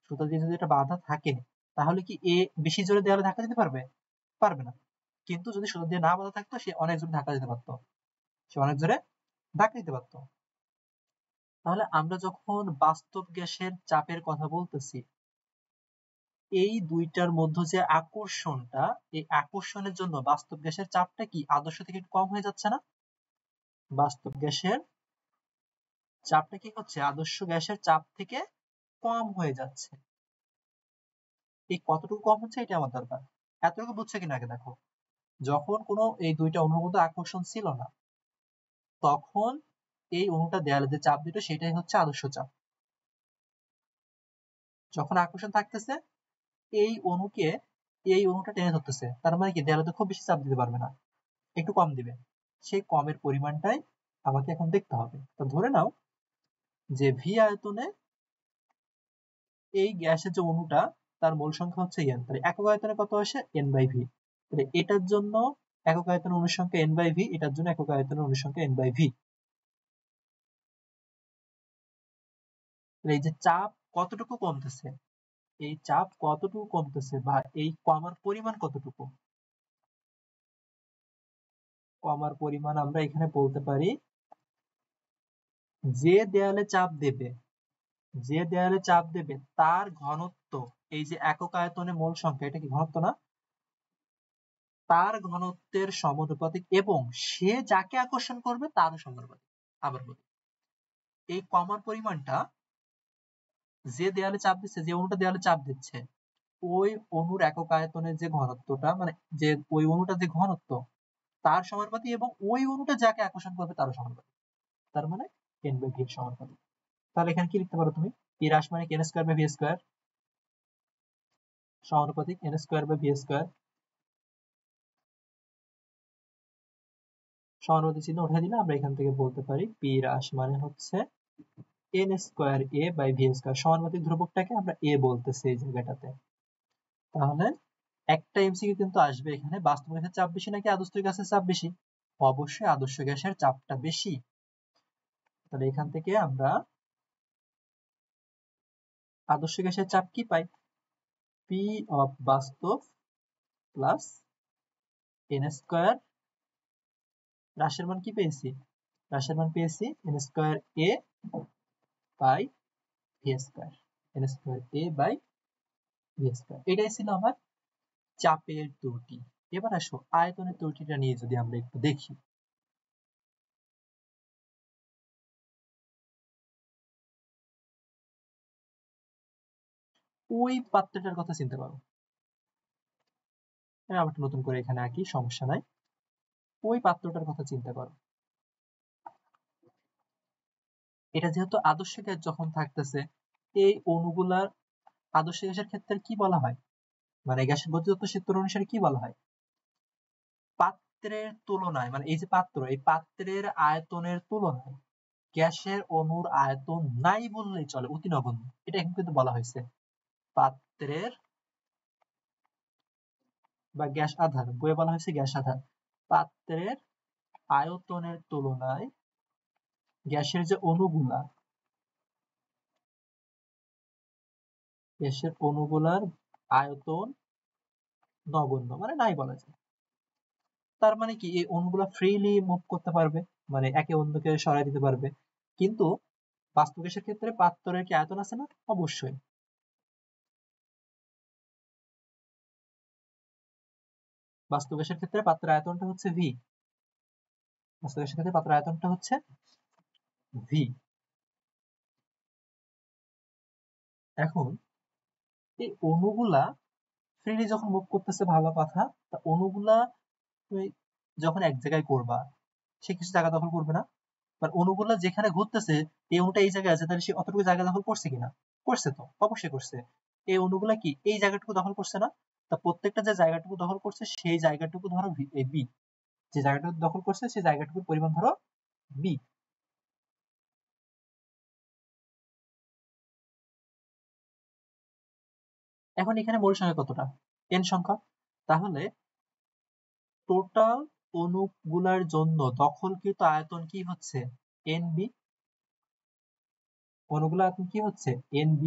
সুতা দিয়ে যদি এটা বাঁধা থাকে তাহলে কি এ বেশি জোরে দেয়ালে ধাক্কা দিতে পারবে? পারবে না। কিন্তু যদি সুতা দিয়ে না বাঁধা থাকতো সে অনেক জোরে ধাক্কা দিতে পারতো, সে অনেক জোরে ধাক্কা দিতে পারতো। তাহলে আমরা যখন বাস্তব গ্যাসের চাপের কথা বলতেছি, এই দুইটার মধ্যে যে আকর্ষণটা, এই আকর্ষণের জন্য বাস্তব গ্যাসের চাপটা কি আদর্শ থেকে একটু কম হয়ে যাচ্ছে না? বাস্তব গ্যাসের চাপটা কি হচ্ছে আদর্শ গ্যাসের চাপ থেকে কম হয়ে যাচ্ছে। এই কতটুকু কম হচ্ছে এটা আমার দরকার। এতটুকু বুঝছে কিনা আগে দেখো। যখন কোনো এই দুইটা অণুর মধ্যে আকর্ষণ ছিল না তখন এই অণুটা দেয়ালে যে চাপ দিত সেটাই হচ্ছে আদর্শ চাপ। যখন আকর্ষণ থাকতেছে এই অণুকে এই অণুটা টেনে ধরতেছে, তার মানে কি দেয়ালে তো খুব বেশি চাপ দিতে পারবে না, একটু কম দিবে। সেই কমের পরিমাণটাই আমাকে এখন দেখতে হবে। তো ধরে নাও যে ভি আয়তনে এই গ্যাসের যে অণুটা তার মোল সংখ্যা হচ্ছে n, তাহলে একক আয়তনে কত আসে? n/v। তাহলে এটার জন্য একক আয়তনের অণুর সংখ্যা n/v, এটার জন্য একক আয়তনের অণুর সংখ্যা n/v। এই যে চাপ কতটুকু কমতেছে, এই চাপ কতটুকু কমতেছে বা এই কমার পরিমাণ কতটুকু, কমার পরিমাণ আমরা এখানে বলতে পারি যে দেয়ালে চাপ দেবে, যে দেয়ালে চাপ দেবে তার ঘনত্ব, এই যে একক আয়তনে মোল সংখ্যা, এটা কি ঘনত্ব না? তার ঘনত্বের সমানুপাতিক এবং সে যাকে আকর্ষণ করবে তারও সমানুপাতিক। আবার বলি, এই কমার পরিমাণটা যে দেয়ালে চাপ দিচ্ছে, যে অণুটা দেয়ালে চাপ দিচ্ছে ওই অণুর একক আয়তনের যে ঘনত্বটা, মানে যে ওই অণুটা যে ঘনত্ব তার সমানুপাতিক এবং ওই অণুটা যাকে আকর্ষণ করবে তারও সমানুপাতিক। তার মানে n/v এর সমানুপাতিক। তাহলে এখানে কি লিখতে পারো তুমি? p হ্রাস মানে n square by v square সমানুপাতিক n square by v square, সমানুপাতিক চিহ্ন উঠাই দিলে আমরা এখান থেকে বলতে পারি p হ্রাস মানে হচ্ছে n square a by v square. সমানুপাতিক ধ্রুবকটাকে আমরা a বলতেছি এই জায়গাটাতে। তাহলে একটা এমসিকিউ কিন্তু আসবে এখানে, বাস্তব গ্যাসের চাপ বেশি নাকি আদর্শ গ্যাসের চাপ বেশি? অবশ্যই আদর্শ গ্যাসের চাপটা বেশি। তাহলে এখান থেকে আমরা আদর্শ গ্যাসের চাপ কি পাই? পি অফ বাস্তব প্লাস n স্কয়ার, হ্রাসের মান কি পেয়েছি, হ্রাসের মান পেয়েছি n square a by v square, n square a by v square. এটাই ছিল আমার চাপের ত্রুটি। এবার আসো আয়তনের ত্রুটিটা নিয়ে যদি আমরা একটু দেখি। ওই পাত্রটার কথা চিন্তা করো, আবার নতুন করে এখানে আঁকি, সমস্যা নাই। ওই পাত্রটার কথা চিন্তা করো। এটা যেহেতু আদর্শ গ্যাস যখন থাকতেছে, এই অণুগুলার আদর্শ গ্যাসের ক্ষেত্রে কি বলা হয়, মানে গ্যাসের গতিতত্ত্ব সূত্র অনুসারে কি বলা হয়, পাত্রের তুলনায়, মানে এই যে পাত্র, এই পাত্রের আয়তনের তুলনায় গ্যাসের অণুর আয়তন নাই বললেই চলে, অতি নগণ্য। এটা এখন কিন্তু বলা হয়েছে পাত্রের বা গ্যাস আধার, বইয়ে বলা হয়েছে গ্যাস আধার। পাত্রের আয়তনের তুলনায় গ্যাসের যে অণুগুলা, গ্যাসের অণুগুলার আয়তন নগণ্য, মানে নাই বলা যায়। তার মানে কি এই অণুগুলা ফ্রিলি মুভ করতে পারবে, মানে একে অন্যকে সরাই দিতে পারবে। কিন্তু বাস্তব গ্যাসের ক্ষেত্রে পাত্রের কি আয়তন আছে না? অবশ্যই। বাস্তব গ্যাসের ক্ষেত্রে পাত্রের আয়তনটা হচ্ছে ভি, বাস্তব গ্যাসের ক্ষেত্রে পাত্রের আয়তনটা হচ্ছে ভি। এখন এই অণুগুলা ফ্রিলি যখন মুভ করতেছে ভালো কথা, তা অণুগুলা তুমি যখন এক জায়গায় করবা, সে কিছু জায়গা দখল করবে না? মানে অণুগুলা যেখানে ঘুরতেছে, এই অণুটা এই জায়গায় আছে, তাহলে সে অতটুকু জায়গা দখল করছে কিনা? করছে তো, অবশ্যই করছে। এই অণুগুলা কি এই জায়গাটুকু দখল করছে না? তা প্রত্যেকটা যে জায়গাটুকু দখল করছে সেই জায়গাটুকু ধরো বি, যে জায়গাটুকু দখল করছে সেই জায়গাটুকুর পরিমাণ ধরো বি। এখন এখানে মোল সংখ্যা কতটা? n সংখ্যা। তাহলে টোটাল অণুগুলার জন্য দখলকৃত আয়তন কি হচ্ছে? nb। অণুগুলার আয়তন কি হচ্ছে? nb।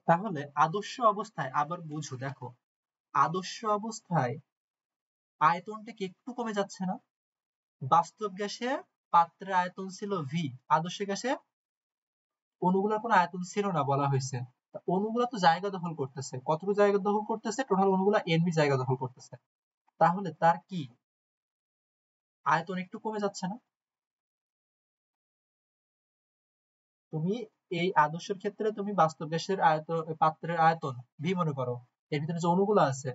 তাহলে আদর্শ অবস্থায়, আবার বুঝো, দেখো আদর্শ অবস্থায় আয়তনটা কি একটু কমে যাচ্ছে না? বাস্তব গ্যাসে পাত্রের আয়তন ছিল ভি, আদর্শ গ্যাসে অণুগুলোর কোনো আয়তন ছিল না বলা হয়েছে। অণুগুলো তো জায়গা দখল করতেছে, কতটুকু জায়গা দখল করতেছে? টোটাল অণুগুলো এনবি জায়গা দখল করতেছে। তাহলে তার কি আয়তন একটু কমে যাচ্ছে না? তুমি এই আদর্শের ক্ষেত্রে তুমি বাস্তব গ্যাসের আয়তন, পাত্রের আয়তন ভি মনে করো, এর ভিতরে যে অণুগুলো আছে,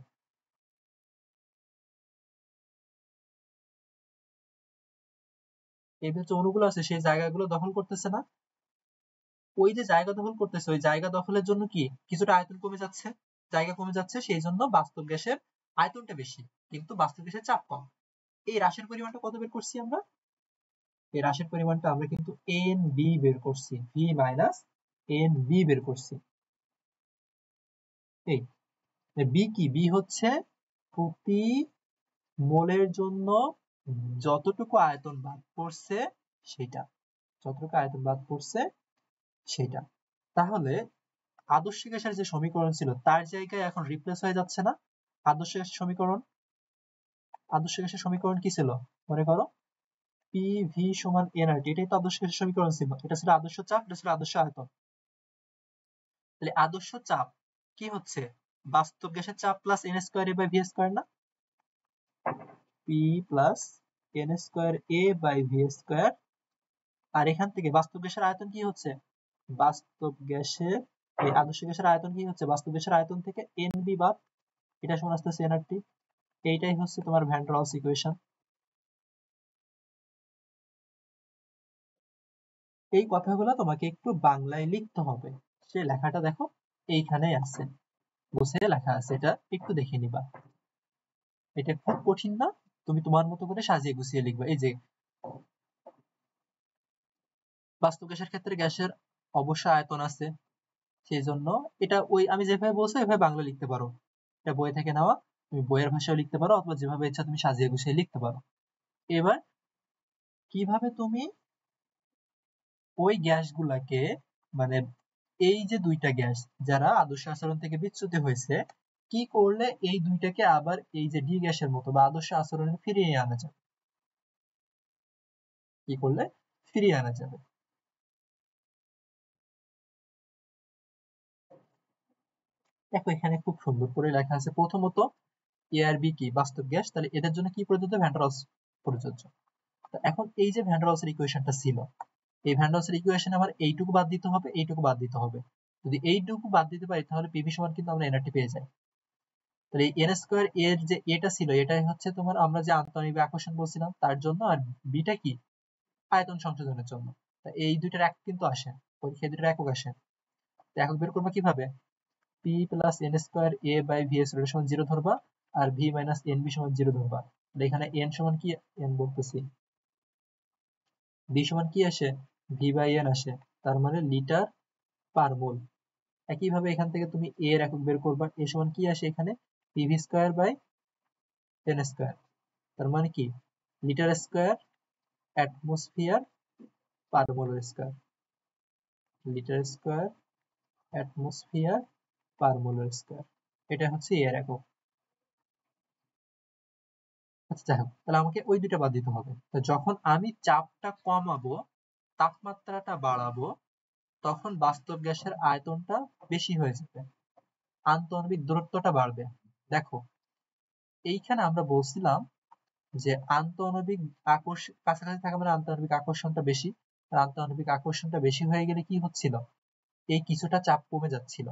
এর ভিতরে যে অণুগুলো আছে সেই জায়গাগুলো দখল করতেছে না? ওই যে জায়গা দখল করতেছে, ওই জায়গা দখলের জন্য কি কিছুটা আয়তন কমে যাচ্ছে, জায়গা কমে যাচ্ছে, সেই জন্য বাস্তব গ্যাসের আয়তনটা বেশি, কিন্তু বাস্তব গ্যাসের চাপ কম। এই হ্রাসের পরিমাণটা কত বের করছি আমরা? এই হ্রাসের পরিমাণটা আমরা কিন্তু এন বি বের করছি, ভি মাইনাস এন বি বের করছি। এই বি কি? বি হচ্ছে প্রতি মোলের জন্য যতটুকু আয়তন বাদ পড়ছে সেটা, যতটুকু আয়তন বাদ পড়ছে সেটা। তাহলে আদর্শ গ্যাসের যে সমীকরণ ছিল তার জায়গায় এখন রিপ্লেস হয়ে যাচ্ছে না? আদর্শ গ্যাসের সমীকরণ, আদর্শ গ্যাসের সমীকরণ কি ছিল মনে করো? পি ভি সমান এনআরটি, এটাই তো আদর্শ গ্যাসের সমীকরণ ছিল। এটা ছিল আদর্শ চাপ, এটা ছিল আদর্শ আয়তন। তাহলে আদর্শ চাপ কি হচ্ছে? বাস্তব গ্যাসের চাপ plus N square A by V square না? P plus N square A by V square. আর এখান থেকে বাস্তব গ্যাসের আয়তন কি হচ্ছে? বাস্তব গ্যাসের, এই আদর্শ গ্যাসের আয়তন কি হচ্ছে? বাস্তব গ্যাসের আয়তন থেকে এন বি বাদ, এটা সমান আসতেছে এনআরটি। এইটাই হচ্ছে তোমার ভ্যান ডার ওয়ালস ইকুয়েশন। এই কথাগুলো তোমাকে একটু বাংলায় লিখতে হবে। সে লেখাটা দেখো এইখানেই আছে, বসে লেখা আছে, এটা একটু দেখে নিবা। এটা খুব কঠিন না, তুমি তোমার মতো করে সাজিয়ে গুছিয়ে লিখবা। এই যে বাস্তব গ্যাসের ক্ষেত্রে গ্যাসের অবশ্য আয়তন আছে, সেই জন্য এটা ওই আমি যেভাবে বলছি ওইভাবে বাংলা লিখতে পারো। এটা বই থেকে নেওয়া, তুমি বইয়ের ভাষায় লিখতে পারো, অথবা যেভাবে ইচ্ছা তুমি সাজিয়ে গুছিয়ে লিখতে পারো। এবার কিভাবে তুমি ওই গ্যাসগুলাকে, মানে এই যে দুইটা গ্যাস যারা আদর্শ আচরণ থেকে বিচ্যুত হয়েছে, কি করলে এই দুইটাকে আবার এই যে ডি গ্যাসের মতো বা আদর্শ আচরণে ফিরিয়ে আনা যাবে, কি করলে ফিরিয়ে আনা যাবে। দেখো এখানে খুব সুন্দর করে লেখা আছে, প্রথমত এ আর বি কি বাস্তব গ্যাস, তাহলে এদের জন্য কি প্রযোজ্য, ভ্যান ডার ওয়ালস প্রযোজ্য। এখন এই যে ভ্যান ডার ওয়ালস ইকুয়েশনটা ছিল, এই ভ্যান ডার ওয়ালস ইকুয়েশনে আমার এইটুকু বাদ দিতে হবে, এইটুকু বাদ দিতে হবে। যদি এইটুকু বাদ দিতে পারি তাহলে পিভি সমান কিন্তু আমরা এনআরটি পেয়ে যাই। তাহলে এই এন স্কয়ার এর যে এটা ছিল, এটাই হচ্ছে তোমার আমরা যে আন্তঃআণবিক আকর্ষণ বলছিলাম তার জন্য, আর বিটা কি আয়তন সংশোধনের জন্য। এই দুইটার একক কিন্তু আসে, পরীক্ষায় দুইটার একক আসে। একক বের করবো কিভাবে, P plus N square A by V S সমান 0 ধরবা, আর ভি মাইনাস এন বি সমান 0 ধরবা। এখানে এন সমান কি, এন বলতেছি, বি সমান কি আসে, ভি বাই এন আসে, তার মানে লিটার পার মোল। একইভাবে এখান থেকে তুমি এ এর একক বের করবা, এ সমান কি আসে এখানে, PV square by N square, তার মানে কি litre square atmosphere per mole square, litre square atmosphere per mole square, এটা হচ্ছে এর একক। আচ্ছা যাই হোক, তাহলে আমাকে ওই দুইটা বাদ দিতে হবে। যখন আমি চাপটা কমাবো, তাপমাত্রাটা বাড়াবো, তখন বাস্তব গ্যাসের আয়তনটা বেশি হয়ে যাবে, আন্তঃআণবিক দূরত্বটা বাড়বে। দেখো এইখানে আমরা বলছিলাম যে আন্তঃআণবিক আকর্ষণ কাছাকাছি থাকা মানে আন্তঃআণবিক আকর্ষণটা বেশি, আর আন্তঃআণবিক আকর্ষণটা বেশি হয়ে গেলে কি হচ্ছিল, এই কিছুটা চাপ কমে যাচ্ছিল।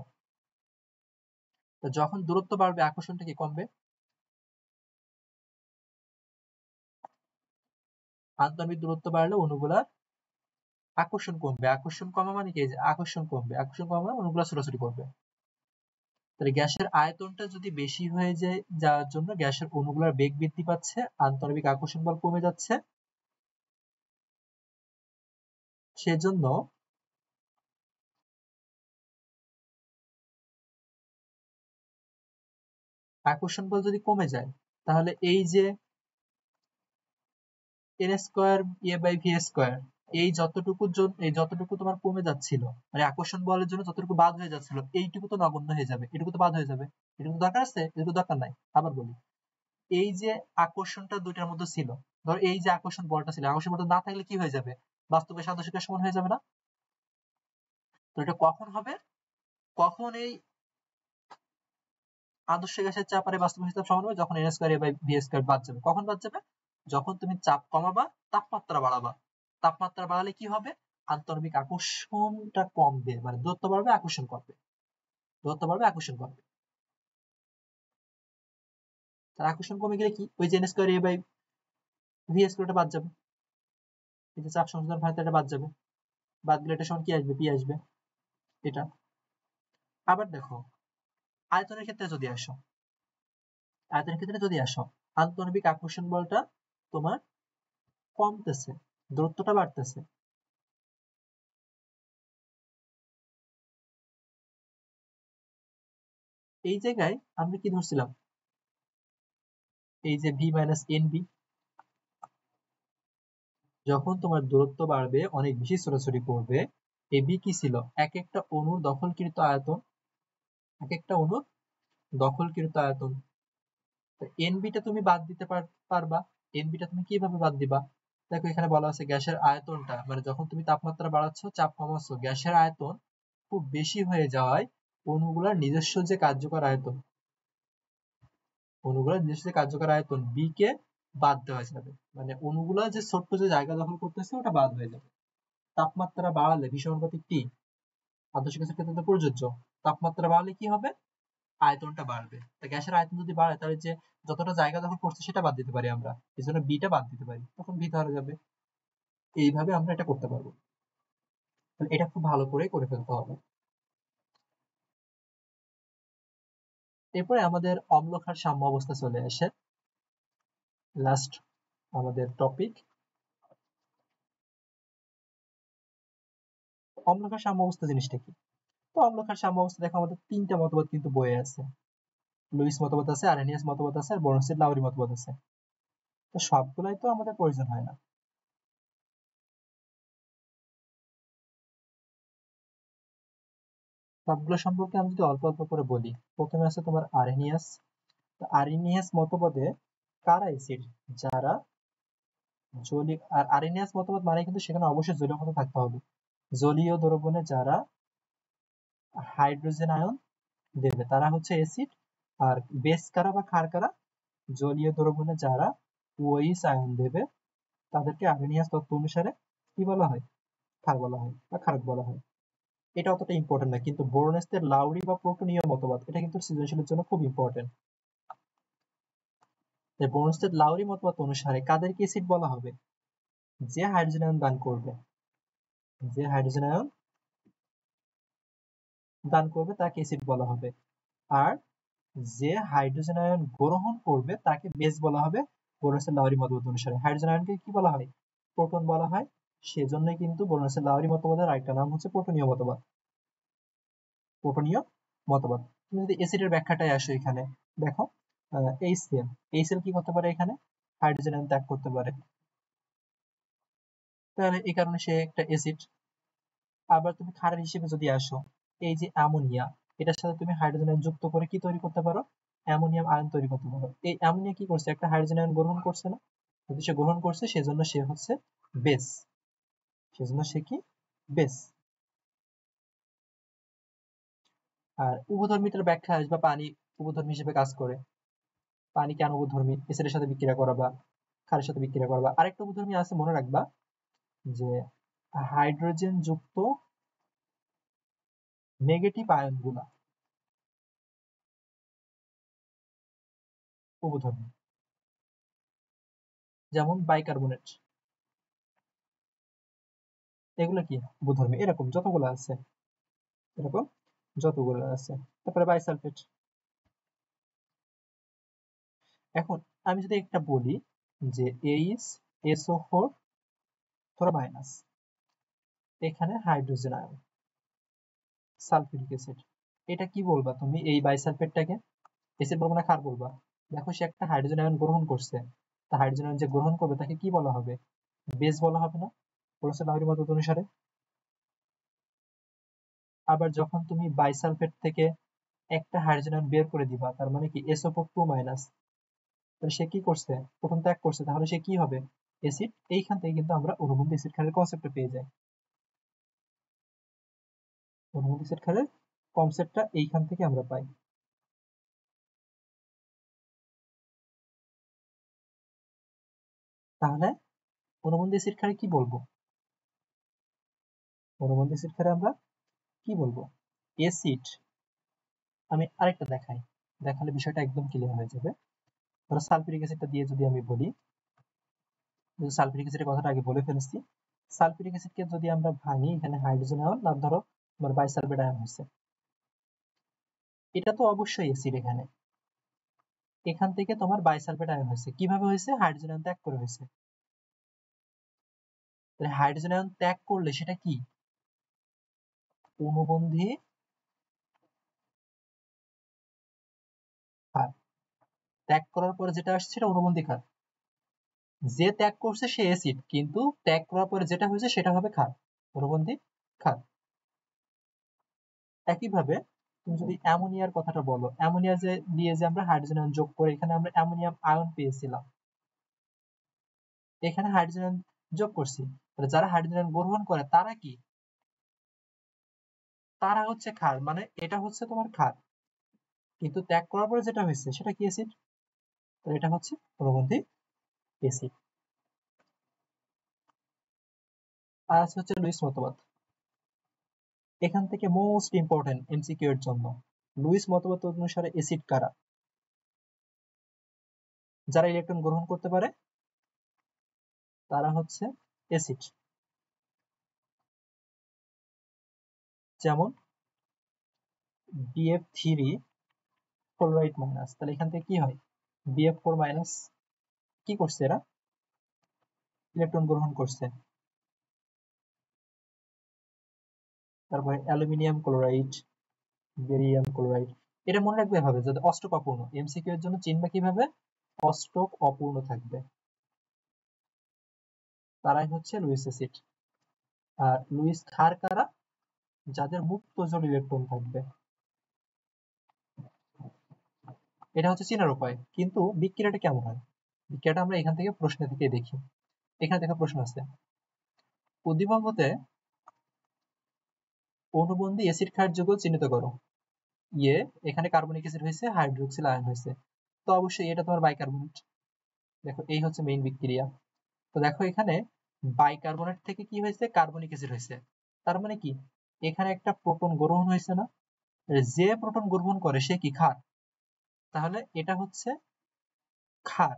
তো যখন দূরত্ব বাড়বে আকর্ষণটা কি কমবে, আন্তঃআণবিক দূরত্ব বাড়লে অণুগুলার আকর্ষণ কমবে, আকর্ষণ কমা মানে কি, যে আকর্ষণ কমবে, আকর্ষণ কমা মানে অণুগুলা ছোটাছুটি করবে। তাহলে গ্যাসের আয়তনটা যদি বেশি হয়ে যায়, যার জন্য গ্যাসের অণুগুলার বেগ বৃদ্ধি পাচ্ছে, আন্তঃআণবিক আকর্ষণ বল কমে যাচ্ছে, সেজন্য আকর্ষণ বল যদি কমে যায়, তাহলে এই যে N square A by V square, এই যতটুকু তোমার কমে যাচ্ছিল, মানে আকর্ষণ বলের জন্য যতটুকু বাদ হয়ে যাচ্ছিল, এইটুকু তো নগণ্য হয়ে যাবে, এটুকু তো বাদ হয়ে যাবে। এটুকু দরকার আছে, এটুকু দরকার নাই। আবার বলি, এই যে আকর্ষণটা দুইটার মধ্যে ছিল, ধর এই যে আকর্ষণ বলটা ছিল, আকর্ষণ বলটা না থাকলে কি হয়ে যাবে, বাস্তবে আদর্শ গ্যাস সমান হয়ে যাবে না। তো এটা কখন হবে, কখন এই আদর্শ গ্যাসের চাপ আর বাস্তব গ্যাসের চাপ সমান হবে, যখন N square A by V square বাদ যাবে। কখন বাদ যাবে, যখন তুমি চাপ কমাবা, তাপমাত্রা বাড়াবা। তাপমাত্রা বাড়ালে কি হবে, আন্তঃআণবিক আকর্ষণটা কমবে, মানে দূরত্ব বাড়বে, আকর্ষণ কমবে, দূরত্ব বাড়বে, আকর্ষণ কমবে। তার আকর্ষণ কমে গেলে কি, ওই যে N square A by V স্কয়ারটা বাদ যাবে, এই যে চাপ সংযোজন হয় এটা বাদ যাবে, বাদ গেলে এটা সমান কি আসবে, পি আসবে, এটা। আবার দেখো আয়তনের ক্ষেত্রে যদি আসো, আয়তনের ক্ষেত্রে যদি আসো, আন্তঃআণবিক আকর্ষণ বলটা তোমার কমতেছে, দূরত্বটা বাড়তেছে। এই জায়গায় আমরা কি ধরছিলাম, এই যে ভি মাইনাস এন বি, যখন তোমার দূরত্ব বাড়বে, অনেক বেশি ছোটাছুটি করবে, এই বি কি ছিল, এক একটা অণুর দখলকৃত আয়তন, এক একটা অণুর দখলকৃত আয়তন। এন বিটা তুমি বাদ দিতে পারবা, এন বিটা তুমি কিভাবে বাদ দিবা, দেখো এখানে বলা আছে গ্যাসের আয়তনটা, মানে যখন তুমি তাপমাত্রা বাড়াচ্ছ, চাপ কমাচ্ছ, গ্যাসের আয়তন খুব বেশি হয়ে যাওয়ায় অণুগুলার নিজস্ব যে কার্যকর আয়তন, অণুগুলার নিজস্ব যে কার্যকর আয়তন বি কে বাদ দেওয়া যাবে, মানে অণুগুলা যে ছোট্ট যে জায়গা দখল করতেছে ওটা বাদ হয়ে যাবে। তাপমাত্রা বাড়ালে ভি সমানুপাতিক টি, আদর্শ গ্যাসের ক্ষেত্রে তো প্রযোজ্য, তাপমাত্রা বাড়লে কি হবে, আয়তনটা বাড়বে। তা গ্যাসের আয়তন যদি বাড়ে, তাহলে যে যতটা জায়গা দখল করছে সেটা বাদ দিতে পারি আমরা, এই জন্য বিটা বাদ দিতে পারি, তখন ভি ধরা যাবে। এইভাবে আমরা এটা করতে পারবো। এটা খুব ভালো করে করে ফেলতে হবে। এরপরে আমাদের অম্লক্ষার সাম্য অবস্থা চলে আসে, লাস্ট আমাদের টপিক। অম্লক্ষার সাম্য অবস্থা জিনিসটা কি, তো অম্লক্ষার সাম্য অবস্থা দেখো আমাদের তিনটা মতবাদ কিন্তু বইয়ে আছে, লুইস মতবাদ আছে, আরেনিয়াস মতবাদ আছে, আর বর্নস্টেড লাউরি মতবাদ আছে। তো সবগুলাই তো আমাদের প্রয়োজন হয় না। সবগুলো সম্পর্কে আমি যদি অল্প অল্প করে বলি, প্রথমে আছে তোমার আরহেনিয়াস। আরহেনিয়াস মতবাদে কারা অ্যাসিড? যারা জলীয়, আর আরহেনিয়াস মতবাদ মানে কিন্তু সেখানে অবশ্যই জলীয় পদার্থ থাকতে হবে। জলীয় দ্রবণে যারা হাইড্রোজেন আয়ন দেবে তারা হচ্ছে অ্যাসিড। আর বেস কারা বা ক্ষার কারা? জলীয় দ্রবণে যারা ওএইচ আয়ন দেবে তাদেরকে আরহেনিয়াস তত্ত্ব অনুসারে কি বলা হয়? ক্ষার বলা হয় বা ক্ষারক বলা হয়। এটা অতটা ইম্পর্টেন্ট না, কিন্তু বোরনস্টের লাউরি বা প্রোটনীয় মতবাদ এটা কিন্তু সৃজনশীলের জন্য খুব ইম্পর্টেন্ট। বোরনস্টেড লাউরি মতবাদ অনুসারে কাদেরকে অ্যাসিড বলা হবে? যে হাইড্রোজেন আয়ন দান করবে, যে হাইড্রোজেন আয়ন দান করবে তাকে অ্যাসিড বলা হবে। আর যে হাইড্রোজেন আয়ন গ্রহণ করবে তাকে বেস বলা হবে। বোরনস্টেড লাউরি মতবাদ অনুসারে হাইড্রোজেন আয়নকে কি বলা হয়? প্রোটন বলা হয়। সেজন্যই কিন্তু বোরনস্টেড লাউরি মতবাদের আরেকটা নাম হচ্ছে প্রোটনীয় মতবাদ। প্রোটনীয় মতবাদ। তুমি যদি অ্যাসিডের ব্যাখ্যাটায় আসো, এখানে দেখো HCl, HCl কি করতে পারে? এখানে হাইড্রোজেন আয়ন ত্যাগ করতে পারে, তাহলে এই কারণে সে একটা অ্যাসিড। আবার তুমি ক্ষারের হিসেবে যদি আসো, এই যে অ্যামোনিয়া, এটার সাথে তুমি হাইড্রোজেন আয়ন যুক্ত করে কি তৈরি করতে পারো? অ্যামোনিয়াম আয়ন তৈরি করতে পারো। এই অ্যামোনিয়া কি করছে? একটা হাইড্রোজেন আয়ন গ্রহণ করছে না? যদি সে গ্রহণ করছে সেজন্য সে হচ্ছে বেস, সেজন্য সে কি? বেস। আর উভধর্মিতার ব্যাখ্যা আসবে, পানি উভধর্মী হিসেবে কাজ করে। পানি কেন উভধর্মী? এসিডের সাথে বিক্রিয়া করা বা ক্ষারের সাথে বিক্রিয়া করা। বা আরেকটা উভধর্মী আছে, মনে রাখবা, যে হাইড্রোজেন যুক্ত নেগেটিভ আয়ন গুলা উভধর্মী, যেমন বাইকার্বনেট, এগুলো কি উভধর্মী। এরকম যতগুলো আছে, এরকম যতগুলো আছে। তারপরে বাইসালফেট। এখন আমি যদি একটা বলি যে HSO4 ধরো মাইনাস, এখানে হাইড্রোজেন আয়ন, সালফিউরিক অ্যাসিড, এটা কি বলবা তুমি? এই বাইসালফেটটাকে অ্যাসিড বলবো না ক্ষার বলবা? দেখো সে একটা হাইড্রোজেন আয়ন গ্রহণ করছে, তা হাইড্রোজেন আয়ন যে গ্রহণ করবে তাকে কি বলা হবে? বেস বলা হবে না? বোরনস্টেড লাউরি মতবাদ অনুসারে। আবার যখন তুমি বাইসালফেট থেকে একটা হাইড্রোজেন আয়ন বের করে দিবা, তার মানে কি SO4 মাইনাস, তাহলে সে কি করছে? প্রোটন ত্যাগ করছে, তাহলে সে কি হবে? অ্যাসিড। এইখান থেকে কিন্তু আমরা অনুবন্ধী অ্যাসিড ক্ষারের কনসেপ্টটা পেয়ে যাই। অনুবন্ধী অ্যাসিড ক্ষারের কনসেপ্টটা এইখান থেকে আমরা পাই। তাহলে অনুবন্ধী অ্যাসিড ক্ষারে কি বলবো? অনুবন্ধী অ্যাসিড ক্ষারে আমরা কি বলবো? অ্যাসিড। আমি আরেকটা দেখাই, দেখালে বিষয়টা একদম ক্লিয়ার হয়ে যাবে। ধরো সালফিউরিক অ্যাসিডটা দিয়ে যদি আমি বলি, সালফিউরিক অ্যাসিডের কথাটা আগে বলে ফেলেছি। সালফিউরিক অ্যাসিডকে যদি আমরা ভাঙি, এখানে হাইড্রোজেন আয়ন আর ধরো তোমার বাইসালফেট আয়ন হয়েছে, এটা তো অবশ্যই অ্যাসিড। এখানে এখান থেকে তোমার বাইসালফেট আয়ন হয়েছে, কিভাবে হয়েছে? হাইড্রোজেন আয়ন ত্যাগ করে হয়েছে। তাহলে হাইড্রোজেন আয়ন ত্যাগ করলে সেটা কি? অনুবন্ধী ক্ষার। ত্যাগ করার পরে যেটা আসছে সেটা অনুবন্ধী ক্ষার। যে ত্যাগ করছে সে অ্যাসিড, কিন্তু ত্যাগ করার পরে যেটা হয়েছে সেটা হবে ক্ষার, অনুবন্ধী ক্ষার। একইভাবে তুমি যদি অ্যামোনিয়ার কথাটা বলো, অ্যামোনিয়া যে দিয়ে যে আমরা হাইড্রোজেন আয়ন যোগ করে এখানে আমরা অ্যামোনিয়াম আয়ন পেয়েছিলাম, এখানে হাইড্রোজেন আয়ন যোগ করছি, তাহলে যারা হাইড্রোজেন আয়ন গ্রহণ করে তারা কি? তারা হচ্ছে ক্ষার, মানে এটা হচ্ছে তোমার ক্ষার, কিন্তু ত্যাগ করার পরে যেটা হয়েছে সেটা কি? অ্যাসিড। তো এটা হচ্ছে অনুবন্ধী অ্যাসিড। আর আছে হচ্ছে লুইস মতবাদ। এখান থেকে মোস্ট ইম্পর্টেন্ট এমসিকিউ এর জন্য, লুইস মতবাদ অনুসারে অ্যাসিড কারা? যারা ইলেকট্রন গ্রহণ করতে পারে তারা হচ্ছে অ্যাসিড। যেমন BF3 ক্লোরাইড মাইনাস, তাহলে এখান থেকে কি হয়? BF4 minus. কি করছে এরা? ইলেকট্রন গ্রহণ করছে। তারপরে অ্যালুমিনিয়াম ক্লোরাইড, বেরিয়াম ক্লোরাইড। এটা মনে রাখবে হবে যদি অষ্টক অপূর্ণ, এমসিকিউ এর জন্য চিনবে কিভাবে? অষ্টক অপূর্ণ থাকবে, তারাই হচ্ছে লুইস অ্যাসিড। আর লুইস ক্ষার কারা? যাদের মুক্ত জোড় ইলেকট্রন থাকবে। এটা হচ্ছে চেনার উপায়, কিন্তু বিক্রিয়াটা কেমন হয়? বিক্রিয়াটা আমরা এখান থেকে প্রশ্ন থেকে দেখি। এখানে দেখো প্রশ্ন আছে, উদ্দীপকতে অনুবন্ধী অ্যাসিড ক্ষার যৌগ চিহ্নিত করো। এখানে কার্বনিক অ্যাসিড হয়েছে, হাইড্রোক্সিল আয়ন হয়েছে, তো অবশ্যই এটা তোমার বাইকার্বনেট। দেখো এই হচ্ছে মেইন বিক্রিয়া। তো দেখো এখানে বাইকার্বনেট থেকে কি হয়েছে, কার্বনিক অ্যাসিড হয়েছে। তার মানে কি, এখানে একটা প্রোটন গ্রহণ হয়েছে না, যে প্রোটন গ্রহণ করে সে কি ক্ষার, তাহলে এটা হচ্ছে ক্ষার।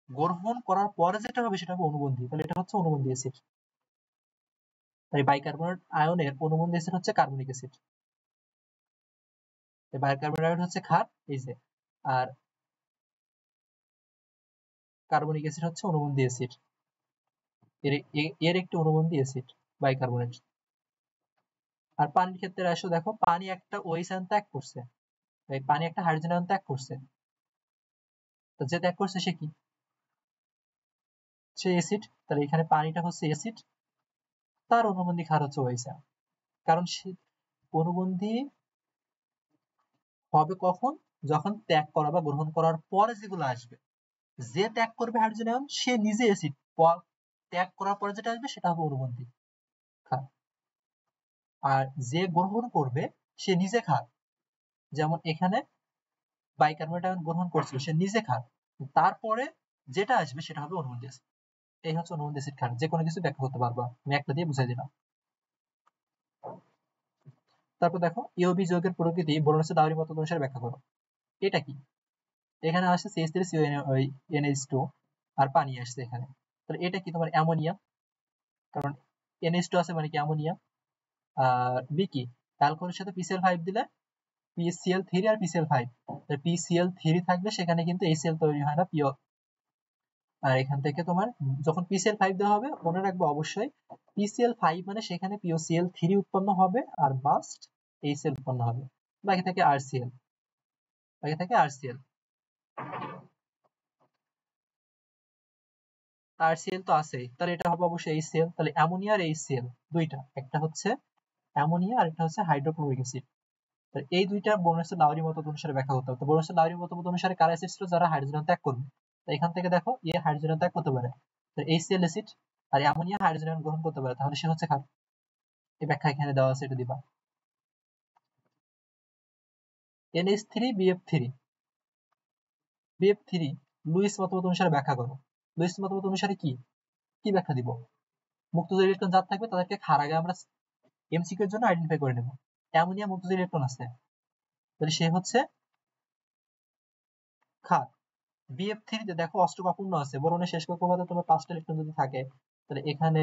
গ্রহণ করার পরে যেটা হবে সেটা হবে অনুবন্ধী, তাহলে এটা হচ্ছে অনুবন্ধী অ্যাসিড। তাই বাইকার্বনেট আয়নের অনুবন্ধী অ্যাসিড হচ্ছে কার্বনিক অ্যাসিড, বাইকার্বনেট আয়ন হচ্ছে ক্ষার, এই যে, আর কার্বনিক অ্যাসিড হচ্ছে অনুবন্ধী অ্যাসিড, এর একটি অনুবন্ধী অ্যাসিড বাইকার্বনেট। আর পানির ক্ষেত্রে আসো, দেখো পানি একটা OH আয়ন ত্যাগ করছে, তাই পানি একটা হাইড্রোজেন আয়ন ত্যাগ করছে, তো যে ত্যাগ করছে সে কি, সে অ্যাসিড। তাহলে এখানে পানিটা হচ্ছে অ্যাসিড, তার অনুবন্ধী ক্ষার হচ্ছে OH আয়ন। কারণ সে অনুবন্ধী হবে কখন, যখন ত্যাগ করা বা গ্রহণ করার পরে যেগুলো আসবে। যে ত্যাগ করবে হাইড্রোজেন আয়ন সে নিজে অ্যাসিড, ত্যাগ করার পরে যেটা আসবে সেটা হবে অনুবন্ধী ক্ষার। আর যে গ্রহণ করবে সে নিজে ক্ষার, যেমন এখানে বাইকার্বনেট আয়ন গ্রহণ করছিল, সে নিজে ক্ষার, তারপরে যেটা আসবে সেটা হবে অনুবন্ধী অ্যাসিড। এই হচ্ছে অনুবন্ধী অ্যাসিড ক্ষার, যে কোনো কিছু ব্যাখ্যা করতে পারবা, আমি একটা দিয়ে বুঝাই দিলাম। তারপর দেখো ইওবি যৌগের প্রকৃতি বোরনসের ডাওরি মত অনুসারে ব্যাখ্যা করো। এটা কি, এখানে আসছে CH3CONH2 আর পানি আসছে এখানে, তাহলে এটা কি তোমার অ্যামোনিয়া, কারণ NH2 আছে মানে কি অ্যামোনিয়া। আর বি কি, অ্যালকোহলের সাথে PCl5 দিলে PCl3 আর PCl5, PCl3 থাকলে সেখানে কিন্তু HCl তৈরি হয় না, পিও। আর এখান থেকে তোমার যখন PCl5 দেওয়া হবে, মনে রাখবে অবশ্যই PCl5 মানে সেখানে POCl3 উৎপন্ন হবে আর মাস্ট HCl উৎপন্ন হবে, বাকি থাকে RCl, বাকি থাকে RCl। RCl তো আছেই, তাহলে এটা হবে অবশ্যই HCl। তাহলে অ্যামোনিয়া আর HCl দুইটা, একটা হচ্ছে অ্যামোনিয়া আর একটা হচ্ছে হাইড্রোক্লোরিক অ্যাসিড। এই দুইটা বোরনসের লাউরি মতবাদ অনুসারে ব্যাখ্যা করতে হবে। তো বোরনসের লাউরি মতবাদ অনুসারে কার অ্যাসিড ছিল, যারা হাইড্রোজেন ত্যাগ করবে। তো এখান থেকে দেখো হাইড্রোজেন ত্যাগ করতে পারে, তো HCl অ্যাসিড, আর অ্যামোনিয়া হাইড্রোজেন গ্রহণ করতে পারে, তাহলে সে হচ্ছে ক্ষার। এই ব্যাখ্যা এখানে দেওয়া আছে, এটা দিবা। NH3BF3 লুইস মতবাদ অনুসারে ব্যাখ্যা করো। লুইস মতবাদ অনুসারে কি কি ব্যাখ্যা দিব, মুক্ত ইলেকট্রন যার থাকবে তাদেরকে ক্ষার আগে আমরা MCQ এর জন্য আইডেন্টিফাই করে নেব। অ্যামোনিয়া মুক্ত ইলেকট্রন আছে, তাহলে সে হচ্ছে ক্ষার। BF3 তে দেখো অষ্টক অপূর্ণ আছে, বোরনের শেষ কক্ষপথে তোমার 5টা ইলেকট্রন যদি থাকে, তাহলে এখানে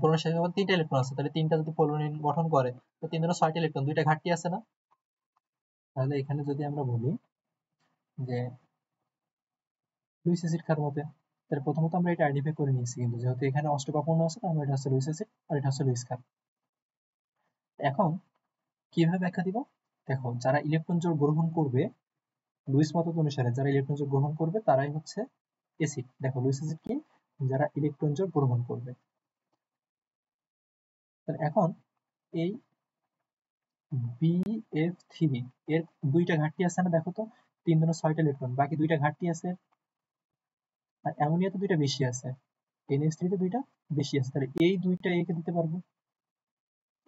বোরনের শেষ কক্ষপথে 3টা ইলেকট্রন আছে, তাহলে 3টা যদি ফ্লোরিন গঠন করে, তো 3 দুগুণে 6টা ইলেকট্রন, 2টা ঘাটতি আছে না। তাহলে এখানে যদি আমরা বলি যে লুইস অ্যাসিড ক্ষার মতে, তাহলে প্রথমত আমরা এটা আইডেন্টিফাই করে নিয়েছি, কিন্তু যেহেতু এখানে অষ্টক অপূর্ণ আছে, তাহলে এটা হচ্ছে লুইস অ্যাসিড আর এটা হচ্ছে লুইস ক্ষার। এখন কিভাবে ব্যাখ্যা দিব, দেখো যারা ইলেকট্রন জোড় গ্রহণ করবে লুইস মতবাদ অনুসারে, যারা ইলেকট্রন জোড় গ্রহণ করবে তারাই হচ্ছে অ্যাসিড। দেখো লুইস অ্যাসিড কি, যারা ইলেকট্রন জোড় গ্রহণ করবে। তাহলে এখন এই BF3 এর দুইটা ঘাটতি আছে না, দেখো তো 3 দুগুণে 6টা ইলেকট্রন, বাকি দুইটা ঘাটতি আছে। আর অ্যামোনিয়াতে দুইটা বেশি আছে, NH3 তে দুইটা বেশি আছে, তাহলে এই দুইটা একে দিতে পারবে,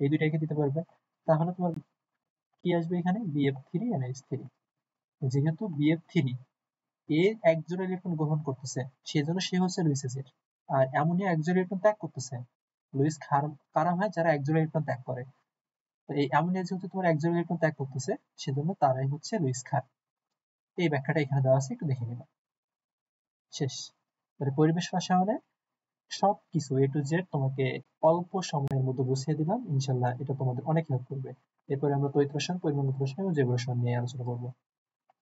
এই দুইটা একে দিতে পারবে। তাহলে তোমার কি আসবে এখানে, BF3 NH3। যেহেতু BF3 এ এক জোড়া ইলেকট্রন গ্রহণ করতেছে, সেজন্য সে হচ্ছে লুইস অ্যাসিড। আর অ্যামোনিয়া এক জোড়া ইলেকট্রন ত্যাগ করতেছে, লুইস ক্ষার কারা হয়, যারা এক জোড়া ইলেকট্রন ত্যাগ করে। তো এই অ্যামোনিয়া যেহেতু তোমার এক জোড়া ইলেকট্রন ত্যাগ করতেছে, সেজন্য তারাই হচ্ছে লুইস ক্ষার। এই ব্যাখ্যাটা এখানে দেওয়া আছে, একটু দেখে নিবা। শেষ। তাহলে পরিবেশ রসায়নে সবকিছু A to Z তোমাকে অল্প সময়ের মধ্যে বুঝিয়ে দিলাম, ইনশাল্লাহ এটা তোমাদের অনেক হেল্প করবে। এরপরে আমরা তড়িৎ রসায়ন, পরিমাণগত রসায়ন এবং জৈব রসায়ন নিয়ে আলোচনা করবো।